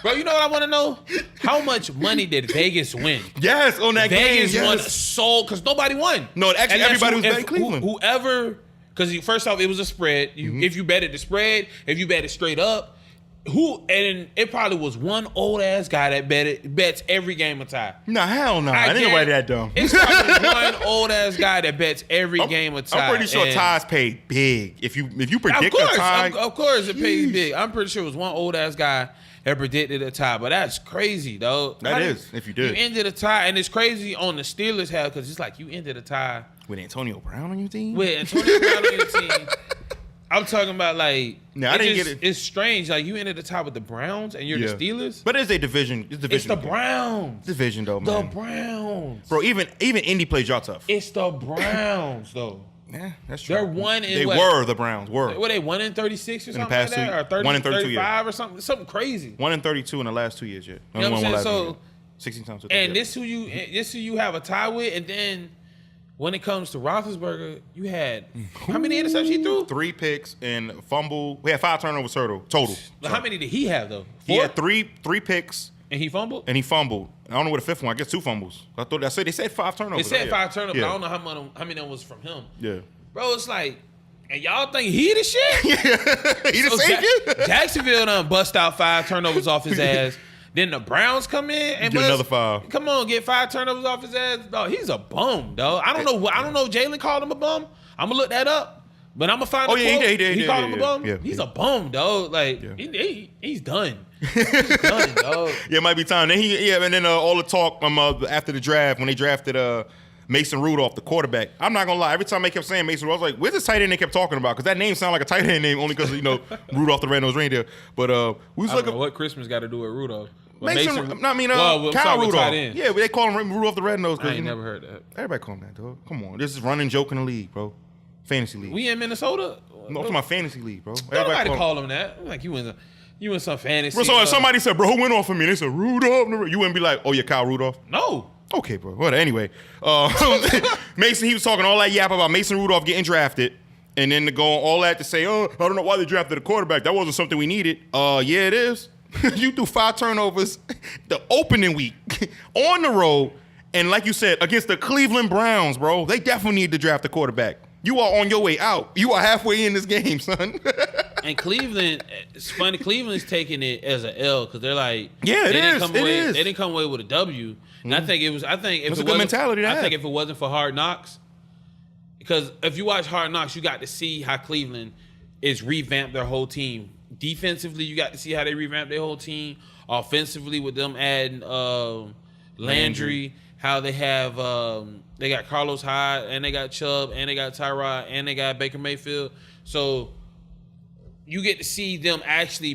A: Bro, you know what I want to know? How much money did Vegas win?
B: Yes, on that game.
A: Vegas won so because nobody won.
B: No, actually everybody was betting Cleveland.
A: Whoever, because first off, it was a spread. If you betted the spread, if you bet it straight up, and it probably was one old ass guy that bets every game a tie.
B: No, hell no. I didn't know why that dumb.
A: It's probably one old ass guy that bets every game a tie.
B: I'm pretty sure ties pay big. If you predict a tie,
A: of course it pays big. I'm pretty sure it was one old ass guy that predicted a tie, but that's crazy, though.
B: That is, if you did.
A: You ended a tie, and it's crazy on the Steelers' half because it's like you ended a tie
B: with Antonio Brown on your team.
A: With Antonio Brown on your team. I'm talking about like.
B: No, I didn't get it.
A: It's strange. Like you ended the tie with the Browns, and you're the Steelers.
B: But it's a division.
A: It's the Browns.
B: Division though, man.
A: The Browns.
B: Bro, even Indy plays y'all tough.
A: It's the Browns though.
B: Yeah, that's true.
A: They're one in
B: They were the Browns. Were
A: they 1 in 36 or something
B: in the past
A: like that? Or 30,
B: 1 in 32
A: 35 or something crazy.
B: 1 in 32 in the last 2 years yet.
A: You know what I'm saying? So
B: 16 times.
A: And this who you have a tie with, and then when it comes to Roethlisberger, you had how many interceptions he threw?
B: 3 picks and a fumble. We had 5 turnovers total.
A: How many did he have though? 4?
B: He had three picks.
A: And he fumbled?
B: I don't know what the 5th one. I guess 2 fumbles. They said 5 turnovers.
A: They said 5 turnovers. But I don't know how many of them was from him.
B: Yeah.
A: Bro, it's like, and y'all think he the shit?
B: Yeah. He the savior?
A: Jacksonville done bust out 5 turnovers off his ass. Then the Browns come in and
B: get another 5.
A: Come on, get 5 turnovers off his ass. Dog, he's a bum, dog. I don't know if Jalen called him a bum. I'm gonna look that up. But I'm gonna find a quote.
B: He did.
A: He called him a bum?
B: Yeah,
A: he's a bum, dog. Like, he's done. He's done, dog.
B: Yeah, it might be time. And then all the talk after the draft, when they drafted Mason Rudolph, the quarterback. I'm not gonna lie. Every time they kept saying Mason Rudolph, I was like, "Where's this tight end they kept talking about?" Because that name sounded like a tight end name only because Rudolph the Red-Nosed Reindeer. But we was
A: I
B: looking.
A: don't know what Christmas got to do with Rudolph.
B: Kyle Rudolph. Yeah, but they call him Rudolph the Red-Nosed.
A: I ain't never heard that.
B: Everybody call him that, dog. Come on, this is running joke in the league, bro. Fantasy league.
A: We in Minnesota.
B: No, it's my fantasy league, bro.
A: Nobody call him that. I'm like you in some fantasy.
B: Bro, so if somebody said, "Bro, who went off of me?" They said Rudolph. You wouldn't be like, "Oh, you're Kyle Rudolph."
A: No.
B: Okay, bro. Well, anyway, Mason, he was talking all that yap about Mason Rudolph getting drafted, and then to go on all that to say, "Oh, I don't know why they drafted a quarterback. That wasn't something we needed." Yeah, it is. You threw 5 turnovers the opening week on the road, And like you said, against the Cleveland Browns, bro, they definitely need to draft a quarterback. You are on your way out. You are halfway in this game, son.
A: And Cleveland, it's funny. Cleveland's taking it as an L because they're like,
B: yeah,
A: They didn't come away with a W, and I think if
B: it's a good mentality to have.
A: I think if it wasn't for Hard Knocks, because if you watch Hard Knocks, you got to see how Cleveland is revamped their whole team. Defensively, you got to see how they revamped their whole team. Offensively, with them adding Landry, how they have they got Carlos Hyde and they got Chubb and they got Tyrod and they got Baker Mayfield. So you get to see them actually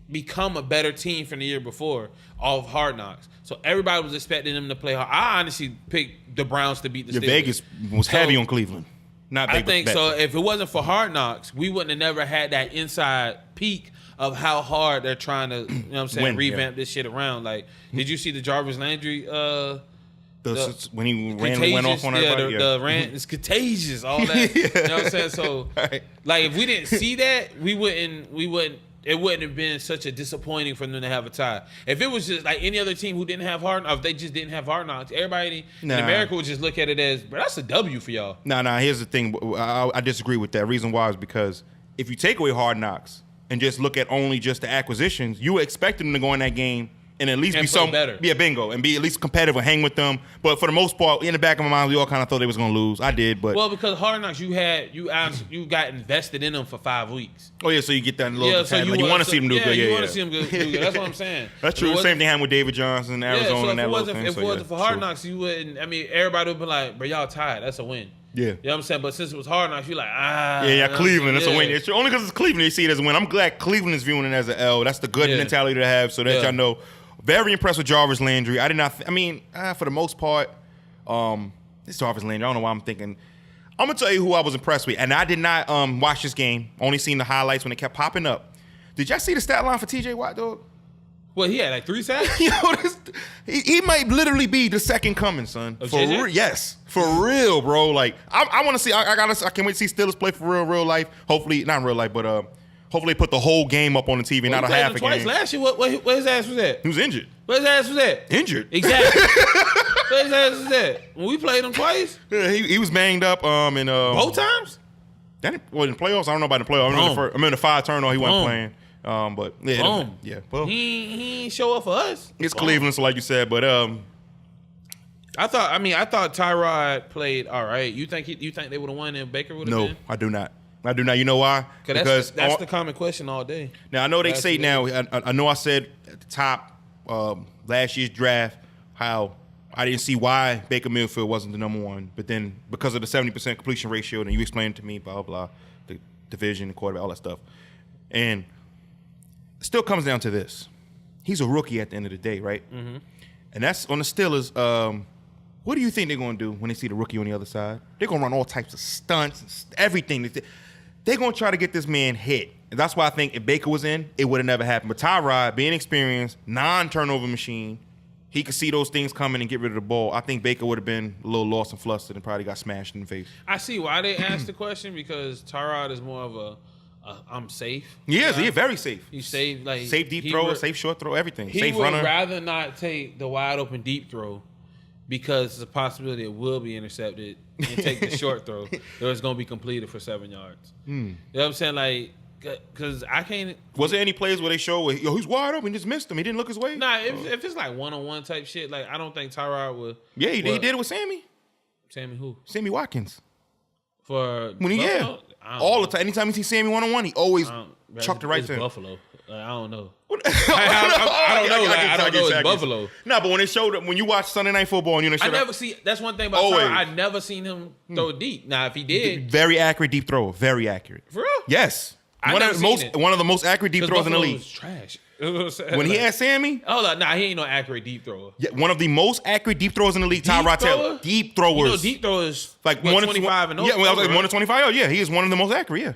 A: become a better team from the year before off Hard Knocks. So everybody was expecting them to play hard. I honestly picked the Browns to beat the Steelers.
B: Vegas was heavy on Cleveland.
A: I think so. If it wasn't for Hard Knocks, we wouldn't have never had that inside peek of how hard they're trying to, you know what I'm saying, revamp this shit around. Like, did you see the Jarvis Landry
B: when he went off on everybody?
A: The rant is contagious, all that. You know what I'm saying? So, like, if we didn't see that, it wouldn't have been such a disappointing for them to have a tie. If it was just like any other team who didn't have Hard Knocks, if they just didn't have Hard Knocks, everybody in America would just look at it as, bro, that's a W for y'all.
B: Nah, here's the thing. I disagree with that. Reason why is because if you take away Hard Knocks and just look at only just the acquisitions, you would expect them to go in that game and at least be
A: better.
B: Yeah, bingo, and be at least competitive and hang with them. But for the most part, in the back of my mind, we all kind of thought they was going to lose. I did, but
A: because Hard Knocks, you got invested in them for 5 weeks.
B: Oh yeah, so you get that little so you want to see them do good.
A: You want to see them do good. That's what I'm saying.
B: That's true. Same thing happened with David Johnson in Arizona.
A: So
B: and that
A: if it wasn't for Hard Knocks, you wouldn't. I mean, everybody would be like, "Bro, y'all tied. That's a win."
B: Yeah.
A: You know what I'm saying? But since it was Hard Knocks, you're like,
B: Cleveland, that's a win. It's only because it's Cleveland, they see it as a win. I'm glad Cleveland is viewing it as an L. That's the good mentality to have, so that y'all know. Very impressed with Jarvis Landry. I did not. For the most part, this Jarvis Landry. I don't know why I'm thinking. I'm gonna tell you who I was impressed with, and I did not watch this game. Only seen the highlights when it kept popping up. Did y'all see the stat line for T.J. Watt, dog?
A: Well, he had like 3 sacks.
B: He might literally be the second coming, son. Yes, for real, bro. Like I want to see. I can't wait to see Steelers play for real life. Hopefully, not in real life, but hopefully put the whole game up on the TV, not a half a game.
A: Twice last year. Where his ass was at?
B: He was injured.
A: Where his ass was at?
B: Injured.
A: Exactly. Where his ass was at? When we played him twice?
B: Yeah, he was banged up.
A: Both times?
B: In the playoffs? I don't know about the playoffs. I remember the 5 turn he wasn't playing. But yeah. Well,
A: he ain't show up for us.
B: It's Cleveland, so like you said, but
A: I thought Tyrod played all right. You think they would have won and Baker would have been?
B: No, I do not. You know why?
A: Because that's the common question all day.
B: Now I know they say now. I know I said at the top last year's draft how I didn't see why Baker Mayfield wasn't the number 1, but then because of the 70% completion ratio, then you explained it to me, blah blah blah, the division, the quarterback, all that stuff, and it still comes down to this: he's a rookie at the end of the day, right? Mm-hmm. And that's on the Steelers. What do you think they're going to do when they see the rookie on the other side? They're going to run all types of stunts, everything. They're going to try to get this man hit. And that's why I think if Baker was in, it would have never happened. But Tyrod, being experienced, non-turnover machine, he could see those things coming and get rid of the ball. I think Baker would have been a little lost and flustered and probably got smashed in the face.
A: I see why they asked the question, because Tyrod is more of I'm safe.
B: He is. He's very safe.
A: He's safe. Like,
B: safe deep throw, safe short throw, everything. Safe runner.
A: He would rather not take the wide open deep throw because there's a possibility it will be intercepted, and take the short throw or it's going to be completed for 7 yards. You know what I'm saying? Like, because I can't.
B: Was there any plays where they show he's wide open, just missed him, he didn't look his way?
A: Nah, if it's like one-on-one type shit, like, I don't think Tyrod would.
B: Yeah, he did it with Sammy.
A: Sammy who?
B: Sammy Watkins.
A: For
B: when all the time. Anytime you see Sammy one-on-one, he always chucked it right to him.
A: Buffalo. I don't know. I don't know. I don't know. It's Buffalo.
B: No, but when it showed up, when you watch Sunday Night Football, and
A: I never see. That's one thing about Tyrod. I never seen him throw deep. Now, if he did,
B: very accurate deep throw. Very accurate.
A: For real?
B: Yes. One of the most accurate deep throws in the league.
A: Trash.
B: When he had Sammy,
A: hold on, he ain't no accurate deep thrower.
B: Yeah, one of the most accurate deep throwers in the league. Tyrod Taylor. Deep throwers.
A: You know, deep throwers
B: like
A: 125 and over.
B: Yeah, I was like 125. Oh yeah, he is one of the most accurate. Yeah.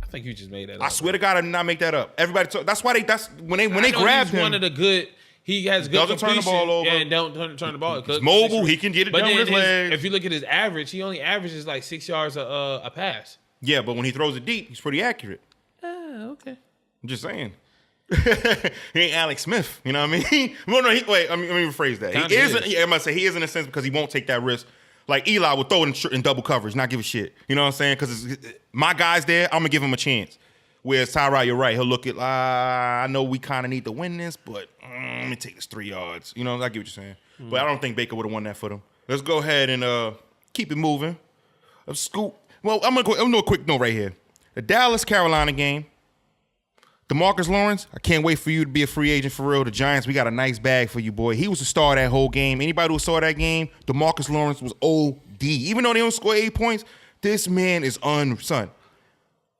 A: I think you just made that up.
B: I swear to God, I did not make that up. Everybody, that's why that's when they grabbed him.
A: One of the good. He has good
B: doesn't turn the ball over
A: and don't turn the ball.
B: He's mobile. He can get it done with his legs.
A: If you look at his average, he only averages like 6 yards a pass.
B: Yeah, but when he throws it deep, he's pretty accurate.
A: Okay.
B: I'm just saying. He ain't Alex Smith. You know what I mean? Well, no, let me rephrase that. He is. Yeah, I must say he is in a sense because he won't take that risk. Like Eli would throw it in double coverage, not give a shit. You know what I'm saying? Because my guy's there, I'm gonna give him a chance. Whereas Tyrod, you're right. He'll look at, I know we kind of need to win this, but let me take this 3 yards. You know, I get what you're saying. But I don't think Baker would have won that for them. Let's go ahead and keep it moving. Well, I'm gonna do a quick note right here. The Dallas-Carolina game. DeMarcus Lawrence, I can't wait for you to be a free agent for real. The Giants, we got a nice bag for you, boy. He was the star of that whole game. Anybody who saw that game, DeMarcus Lawrence was OD. Even though they don't score 8 points, this man is son.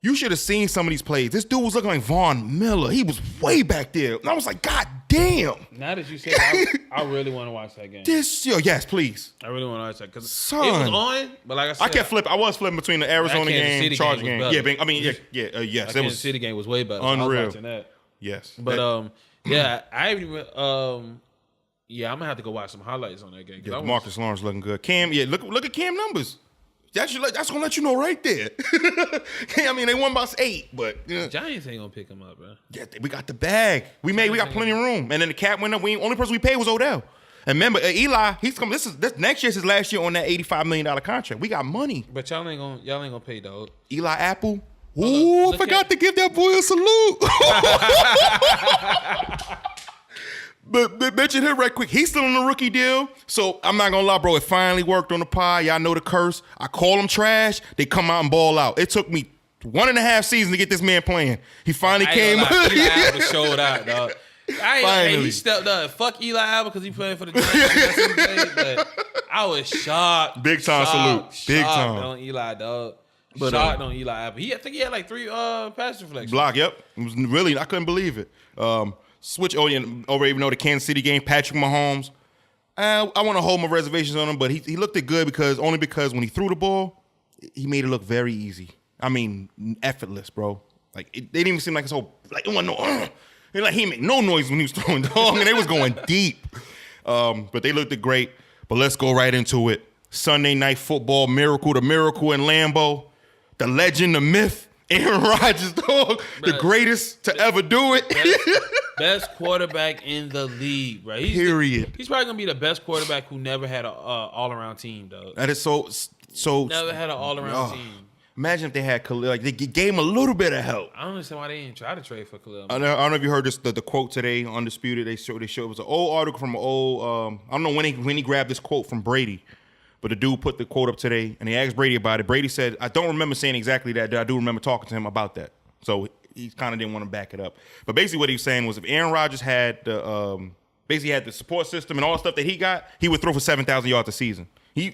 B: You should have seen some of these plays. This dude was looking like Von Miller. He was way back there. And I was like, God damn.
A: Now that you said that, I really want to watch that game.
B: Yes, please.
A: I really want to watch that because it was on, but like I said,
B: I was flipping between the Arizona game, Chargers game. Yes.
A: That Kansas City game was way better.
B: Unreal.
A: I was watching that.
B: Yes.
A: But I'm gonna have to go watch some highlights on that game.
B: Yeah, Marcus Lawrence looking good. Cam, look at Cam numbers. That's gonna let you know right there. I mean, they won by 8, but
A: Giants ain't gonna pick him up, bro.
B: Yeah, we got the bag. We got plenty of room. And then the cap went up. Only person we paid was Odell. And remember, Eli, he's coming. This next year's his last year on that $85 million contract. We got money.
A: But y'all ain't gonna pay, dog.
B: Eli Apple. Ooh, forgot to give that boy a salute. But mention him right quick. He's still on the rookie deal. So I'm not gonna lie, bro. It finally worked on the pod. Y'all know the curse. I call them trash. They come out and ball out. It took me 1.5 seasons to get this man playing. He finally came.
A: Eli Apple showed out, dog. He stepped up. Fuck Eli Apple because he playing for the Giants. But I was shocked.
B: Big time salute. Big time
A: on Eli, dog. Shocked on Eli Apple. I think he had like 3 pass deflections.
B: Block. Yep. It was really. I couldn't believe it. Switch over even though the Kansas City game, Patrick Mahomes. I want to hold my reservations on him, but he looked it good because when he threw the ball, he made it look very easy. I mean, effortless, bro. Like they didn't even seem like it's so like it wasn't no. He made no noise when he was throwing the ball, and they was going deep. But they looked great. But let's go right into it. Sunday Night Football, miracle to miracle in Lambeau. The legend, the myth. Aaron Rodgers, dog, the greatest to ever do it.
A: Best quarterback in the league, right?
B: Period.
A: He's probably gonna be the best quarterback who never had an all-around team, dog.
B: That is so.
A: Never had an all-around team.
B: Imagine if they had Khalil. Like they gave him a little bit of help.
A: I don't understand why they didn't try to trade for Khalil.
B: I don't know if you heard this. The quote today, Undisputed. They showed it was an old article from an old. I don't know when he grabbed this quote from Brady. But the dude put the quote up today, and he asked Brady about it. Brady said, I don't remember saying exactly that. I do remember talking to him about that. So he kind of didn't want to back it up. But basically what he was saying was if Aaron Rodgers had the support system and all the stuff that he got, he would throw for 7,000 yards a season.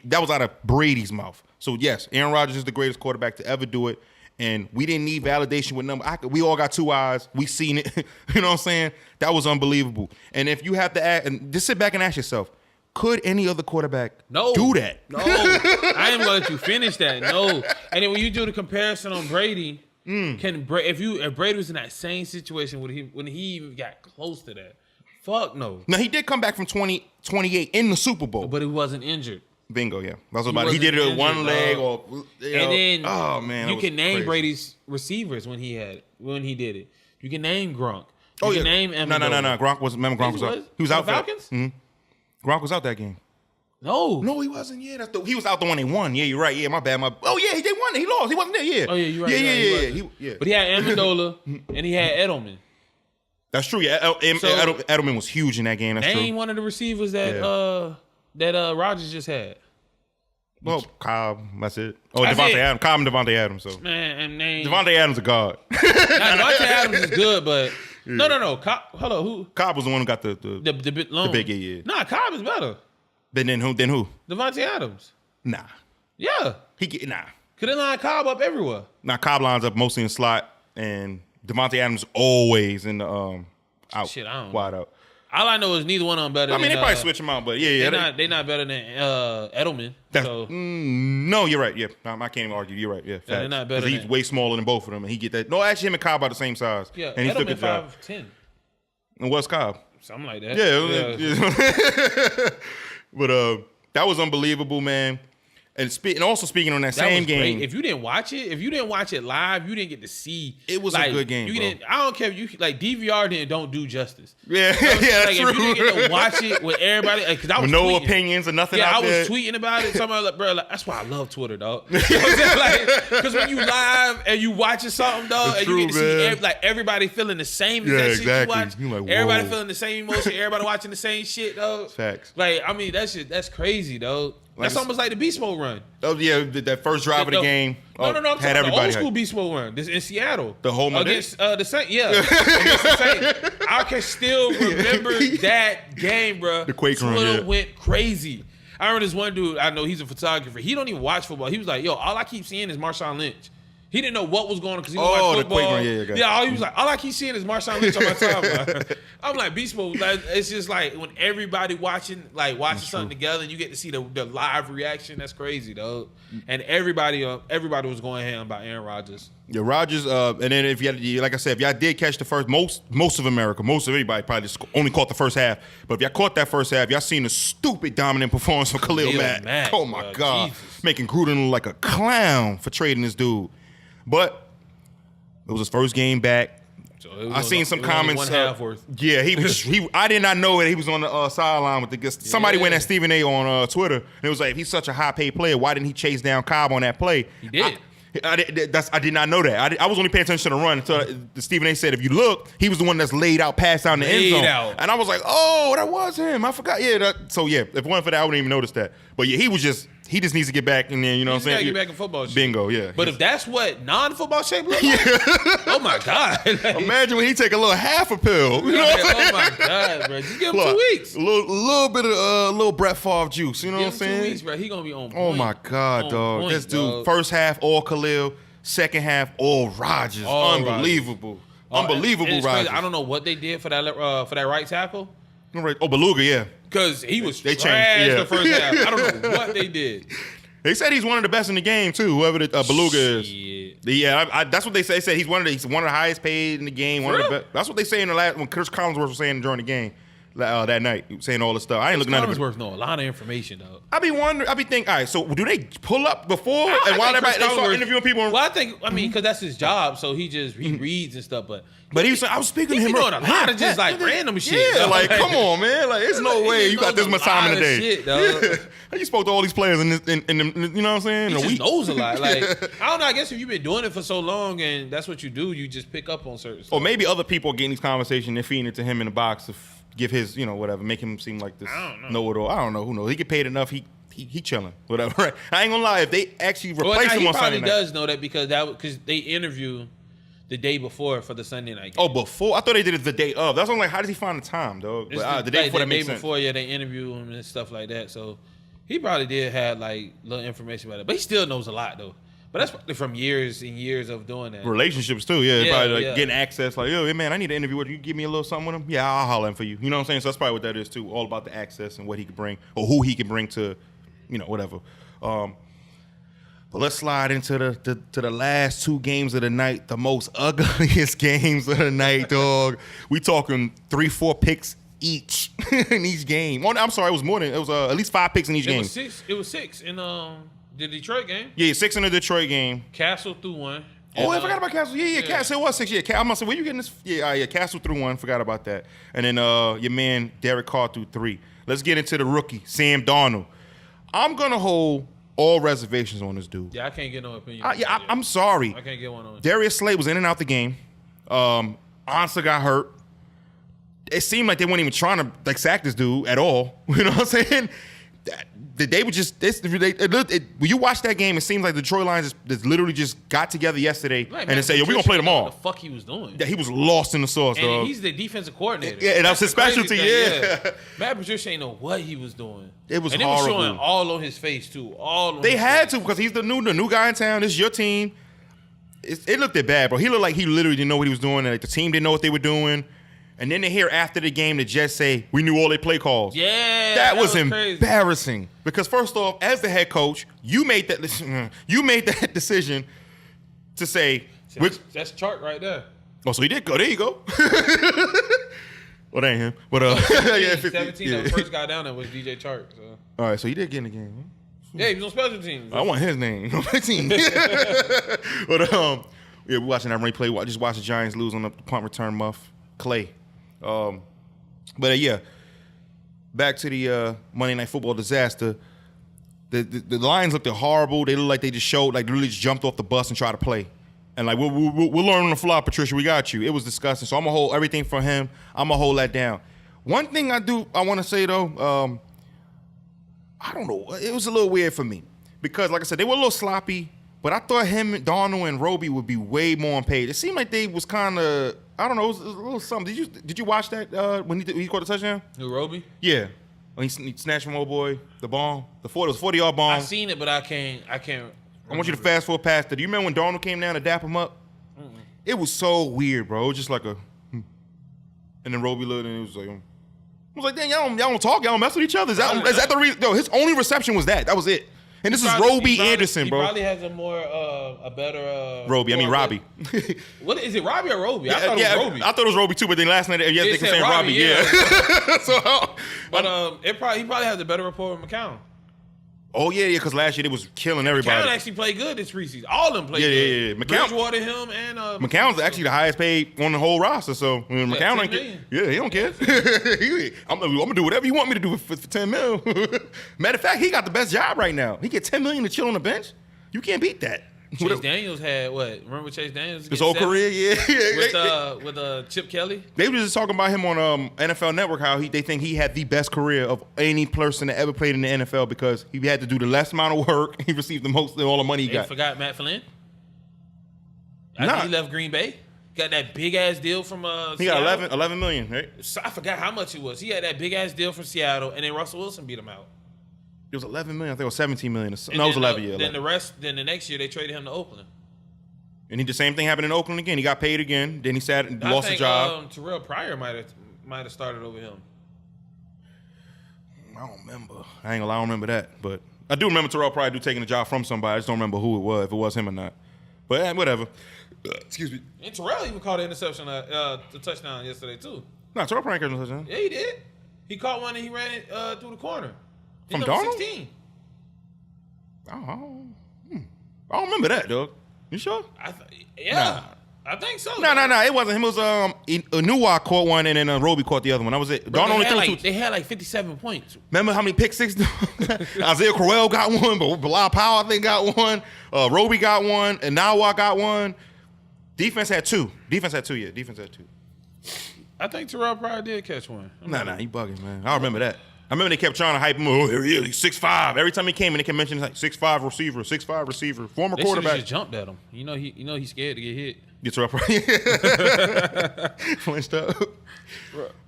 B: That was out of Brady's mouth. So, yes, Aaron Rodgers is the greatest quarterback to ever do it. And we didn't need validation with numbers. We all got 2 eyes. We seen it. You know what I'm saying? That was unbelievable. And if you have to ask, and just sit back and ask yourself, could any other quarterback do that?
A: No. I ain't gonna let you finish that. No. And then when you do the comparison on Brady, if Brady was in that same situation when he even got close to that, fuck no.
B: No, he did come back from 2028 in the Super Bowl.
A: But he wasn't injured.
B: Bingo, yeah. That's about it. He did it with one leg or
A: and then
B: oh man.
A: You can name Brady's receivers when he did it. You can name Gronk. You can name Amendola.
B: No. Gronk was out. He was out for
A: Falcons?
B: Gronk was out that game.
A: No,
B: he wasn't. Yeah, he was out the one they won. Yeah, you're right. Yeah, my bad. Oh yeah, they won. He lost. He wasn't there. Yeah.
A: Oh yeah, you're right. Yeah. But he had Amendola and he had Edelman.
B: That's true. Yeah, Edelman was huge in that game. That's true.
A: Ain't one of the receivers that Rodgers just had.
B: Well, Cobb, that's it. Oh, Devontae Adams. Cobb and Devontae Adams. So Devontae Adams a god.
A: Devontae Adams is good, but no. Cobb, hold on, who?
B: Cobb was the one who got the big yeah.
A: Nah, Cobb is better.
B: Then who?
A: Devontae Adams.
B: Nah.
A: Yeah. Could they line Cobb up everywhere?
B: Nah, Cobb lines up mostly in slot, and Devontae Adams always in the out.
A: Shit, I don't
B: wide
A: know.
B: out.
A: All I know is neither one of them better.
B: I mean, they probably switch them out, but yeah.
A: They're not better than Edelman.
B: No, you're right. Yeah, I can't even argue. You're right. Yeah,
A: they're not better.
B: He's way smaller than both of them, and he get that. No, actually, him and Cobb are the same size.
A: Yeah,
B: and he took a job.
A: 5'10".
B: And what's Cobb?
A: Something like that.
B: Yeah. But that was unbelievable, man. And also speaking on that same game,
A: if you didn't watch it live, you didn't get to see.
B: It was a good game, bro.
A: I don't care if you like DVR don't do justice.
B: Yeah,
A: yeah,
B: that's
A: like,
B: true.
A: If you didn't get to watch it with everybody, because I was
B: with no
A: tweeting.
B: opinions or nothing.
A: Yeah,
B: out
A: I
B: there.
A: was tweeting about it. Somebody like, bro, like, that's why I love Twitter, dog. You know what I'm saying? Because when you live and you watching something, dog, and you get to see everybody feeling the same exact shit you watch.
B: Like,
A: everybody feeling the same emotion. Everybody watching the same shit, dog.
B: Facts.
A: Like, I mean, that's crazy, dog. That's almost like the Beast Mode run.
B: Oh yeah, that first drive of the game.
A: No, I'm talking
B: had
A: about the old school
B: hyped.
A: Beast Mode run. This in Seattle.
B: The home
A: against the Saints. Yeah, against the Saints. I can still remember that game, bro.
B: The Quake run.
A: Twitter went crazy. I remember this one dude. I know he's a photographer. He don't even watch football. He was like, "Yo, all I keep seeing is Marshawn Lynch." He didn't know what was going on because he didn't watch football.
B: The Quake run, yeah.
A: He was like, all I keep seeing is Marshawn Lynch on my timeline. I'm like, Beast Mode. Like, it's just like when everybody watching something together and you get to see the live reaction. That's crazy, though. And everybody was going ham about Aaron Rodgers.
B: Yeah, Rodgers. And then if you like I said, if y'all did catch the first, most of America, most of everybody probably just only caught the first half. But if y'all caught that first half, y'all seen the stupid dominant performance from Khalil Mack. Oh my God, Jesus. Making Gruden look like a clown for trading this dude. But it was his first game back. So I seen some comments.
A: One half worth.
B: Yeah, I did not know that he was on the sideline with the guest. Somebody went at Stephen A. on Twitter, and it was like, if he's such a high paid player, why didn't he chase down Cobb on that play?
A: He did.
B: I did not know that. I was only paying attention to the run until Stephen A. said, if you look, he was the one that's laid out, passed out in the end zone. And I was like, oh, that was him. I forgot. Yeah. So yeah, if it wasn't for that, I wouldn't even notice that. But yeah, he just needs to get back in there. You know what I'm saying?
A: Get back in football shape.
B: Bingo. Yeah.
A: But if that's what non-football shape looks like, oh my God! Like,
B: imagine when he take a little half a pill. You know what I'm saying?
A: Oh my God, bro! Just give him 2 weeks.
B: A little bit of little Brett Favre juice. You know what I'm saying?
A: 2 weeks, bro. He gonna be on point.
B: Oh my God, dog! This dude, first half all Khalil. Second half, all Rodgers. Unbelievable. Unbelievable Rodgers.
A: I don't know what they did for that right tackle.
B: Oh, Beluga, yeah.
A: Because he was
B: they
A: trash
B: changed,
A: the first half. I don't know what they did.
B: They said he's one of the best in the game, too, whoever the Beluga is. Yeah, that's what they say. They said he's one of the highest paid in the game. One of the best. That's what they say in the last, when Chris Collinsworth was saying during the game. That night, saying all this stuff. I ain't looking at it.
A: Collinsworth know a lot of information, though.
B: I be thinking, all right, so do they pull up before and while they start interviewing people?
A: Well, I mean, because that's his job, so he reads and stuff. But
B: he was saying, I was speaking to him.
A: Doing a lot of just like random shit.
B: Yeah, like come on, man. Like there's no way you got this much time in the day.
A: Shit, dog.
B: How you spoke to all these players in you know what I'm saying?
A: He just knows a lot. Like I don't know. I guess if you've been doing it for so long and that's what you do, you just pick up on certain stuff.
B: Or maybe other people are getting these conversations. They're feeding it to him in the box. Give his, whatever, make him seem like this know-it-all. I don't know. Who knows? He get paid enough. He chilling, whatever. Right? I ain't gonna lie. If they actually replace him on Sunday night, he probably
A: does know that because they interview the day before for the Sunday night game.
B: Oh, before? I thought they did it the day of. That's what I'm like. How does he find the time, dog? The day before, that makes sense.
A: Yeah, they interview him and stuff like that. So he probably did have like little information about it, but he still knows a lot though. But that's probably from years and years of doing that.
B: Relationships too, yeah. Probably like getting access, like, yo, man, I need an interview with you. Give me a little something with him. Yeah, I'll holler in for you. You know what I'm saying? So that's probably what that is too. All about the access and what he can bring or who he can bring to, whatever. But let's slide into the last 2 games of the night, the most ugliest games of the night, dog. We talking 3-4 picks each in each game. I'm sorry, it was more than it was at least 5 picks in each game.
A: It was 6 in the Detroit game.
B: Yeah, 6 in the Detroit game.
A: Castle threw 1.
B: Oh, I forgot about Castle. Yeah. Castle, it was 6. Yeah, I'm gonna say, where you getting this? Yeah, Castle threw 1. Forgot about that. And then your man Derek Carr threw 3. Let's get into the rookie, Sam Darnold. I'm gonna hold all reservations on this dude.
A: Yeah, I can't get no opinion.
B: I'm sorry.
A: I can't get one on.
B: Darius Slay was in and out the game. Ansah got hurt. It seemed like they weren't even trying to sack this dude at all. You know what I'm saying? They were just when you watch that game, it seems like the Detroit Lions just literally just got together yesterday and they said, "Yo, we're gonna play tomorrow."
A: What the fuck he was doing?
B: Yeah, he was lost in the sauce,
A: and
B: dog.
A: He's the defensive coordinator.
B: Yeah, and that's his specialty. Yeah.
A: Matt Patricia ain't know what he was doing.
B: It was
A: and
B: horrible.
A: It was showing all on his face too.
B: They had to because he's the new guy in town. This is your team. It looked bad, bro. He looked like he literally didn't know what he was doing. And like the team didn't know what they were doing. And then they hear after the game the Jets say, "We knew all their play calls."
A: Yeah,
B: that was embarrassing. Because first off, as the head coach, you made that decision to say,
A: "That's chart right there."
B: Oh, so he did go. There you go. Well, that ain't him. But
A: 17. The first guy down there was DJ Chark. So.
B: All right, so he did get in the game.
A: Yeah, he was on special teams.
B: I want his name on my team. But yeah, we're watching that replay. I just watched the Giants lose on the punt return muff. Clay. But yeah, back to the Monday Night Football disaster. The Lions looked horrible. They looked like they just showed, like, really just jumped off the bus and tried to play. And like, we'll learn on the fly, Patricia. We got you. It was disgusting. So I'm gonna hold everything from him. I'm gonna hold that down. One thing I want to say though, I don't know. It was a little weird for me because, like I said, they were a little sloppy. But I thought him, Darnold, and Roby would be way more on pace. It seemed like they was kind of, I don't know, it was a little something. Did you watch that when he caught the touchdown?
A: Who, Roby?
B: Yeah. When he snatched from old boy the bomb. It was a 40-yard bomb.
A: I seen it, but I can't.
B: I want you to fast forward past it. Do you remember when Darnold came down to dap him up? Mm-mm. It was so weird, bro. It was just like a, and then Roby looked and it was like, I was like, dang, y'all don't talk, y'all don't mess with each other. Is that the reason? No, his only reception was that. That was it. And this is Roby Anderson, bro.
A: He probably has a better
B: Roby. I mean Robbie.
A: What is it, Robbie or Roby? I thought it was Roby.
B: I thought it was Roby too, but then last night, yes, they can say Robbie. Yeah.
A: But he probably has a better rapport with McCown.
B: Oh yeah, because last year they was killing everybody.
A: McCown actually played good this preseason. All of them played
B: good. Yeah.
A: Bridgewater, him, and
B: McCown's actually the highest paid on the whole roster. So McCown don't care. Yeah, he don't care. I'm gonna do whatever you want me to do for 10 mil. Matter of fact, he got the best job right now. He get 10 million to chill on the bench. You can't beat that.
A: Chase Daniels had what? Remember Chase Daniels?
B: His whole career, yeah.
A: With Chip Kelly.
B: They were just talking about him on NFL Network, how they think he had the best career of any person that ever played in the NFL because he had to do the less amount of work. He received the most, all the money he got.
A: You forgot Matt Flynn? After he left Green Bay, got that big ass deal from
B: he
A: Seattle.
B: got 11 million, right?
A: So I forgot how much it was. He had that big ass deal from Seattle, and then Russell Wilson beat him out.
B: It was 11 million. I think it was 17 million. No, it was 11. Yeah.
A: Then the next year they traded him to Oakland.
B: And the same thing happened in Oakland again. He got paid again. Then he sat and lost his job.
A: Terrell Pryor might have started over him.
B: I don't remember. I don't remember that. But I do remember Terrell Pryor taking a job from somebody. I just don't remember who it was, if it was him or not. But whatever. Excuse me.
A: And Terrell even caught an interception, the touchdown yesterday too.
B: No, Terrell Pryor caught a touchdown.
A: Yeah, he did. He caught one and he ran it through the corner.
B: From Darnold?
A: 16.
B: I don't remember that, dog. You sure?
A: I think so.
B: No. It wasn't him. It was Anua caught one and then Roby caught the other one. That was it.
A: Darnold only threw two. They had like 57 points.
B: Remember how many pick six? Isaiah Crowell got one, but Bilal Powell I think got one. Roby got one, and Anua got one. Defense had two. Defense had two.
A: I think Terrell Pryor did catch one.
B: Nah, he bugging, man. I remember that. I remember they kept trying to hype him. Oh, here he is. He's 6'5". Every time he came in, they kept mentioning like 6'5" receiver, 6'5" receiver, former quarterback.
A: They just jumped at him. You know he's scared to get hit.
B: Gets up right. Flinched up.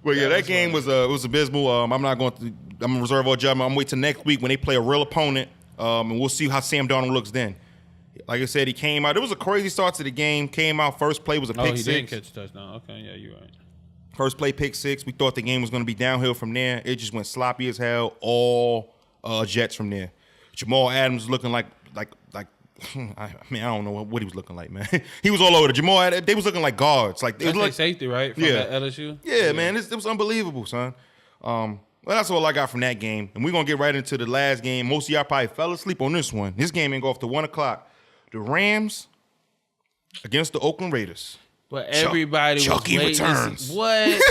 B: Well, yeah, that game was abysmal. I'm gonna reserve all judgment. I'm gonna wait till next week when they play a real opponent, and we'll see how Sam Darnold looks then. Like I said, he came out. It was a crazy start to the game. Came out first play was a pick six.
A: Oh, he didn't catch a touchdown. Okay, yeah, you're right.
B: First play, pick six. We thought the game was going to be downhill from there. It just went sloppy as hell. All Jets from there. Jamal Adams looking like I don't know what he was looking like, man. He was all over. Jamal Adams, they was looking like guards. Like
A: it was like safety, right? From that LSU.
B: Yeah, man. It was unbelievable, son. Well, that's all I got from that game. And we're going to get right into the last game. Most of y'all probably fell asleep on this one. This game ain't go off to 1 o'clock. The Rams against the Oakland Raiders.
A: But everybody
B: Chucky
A: was waiting
B: returns.
A: To see. What?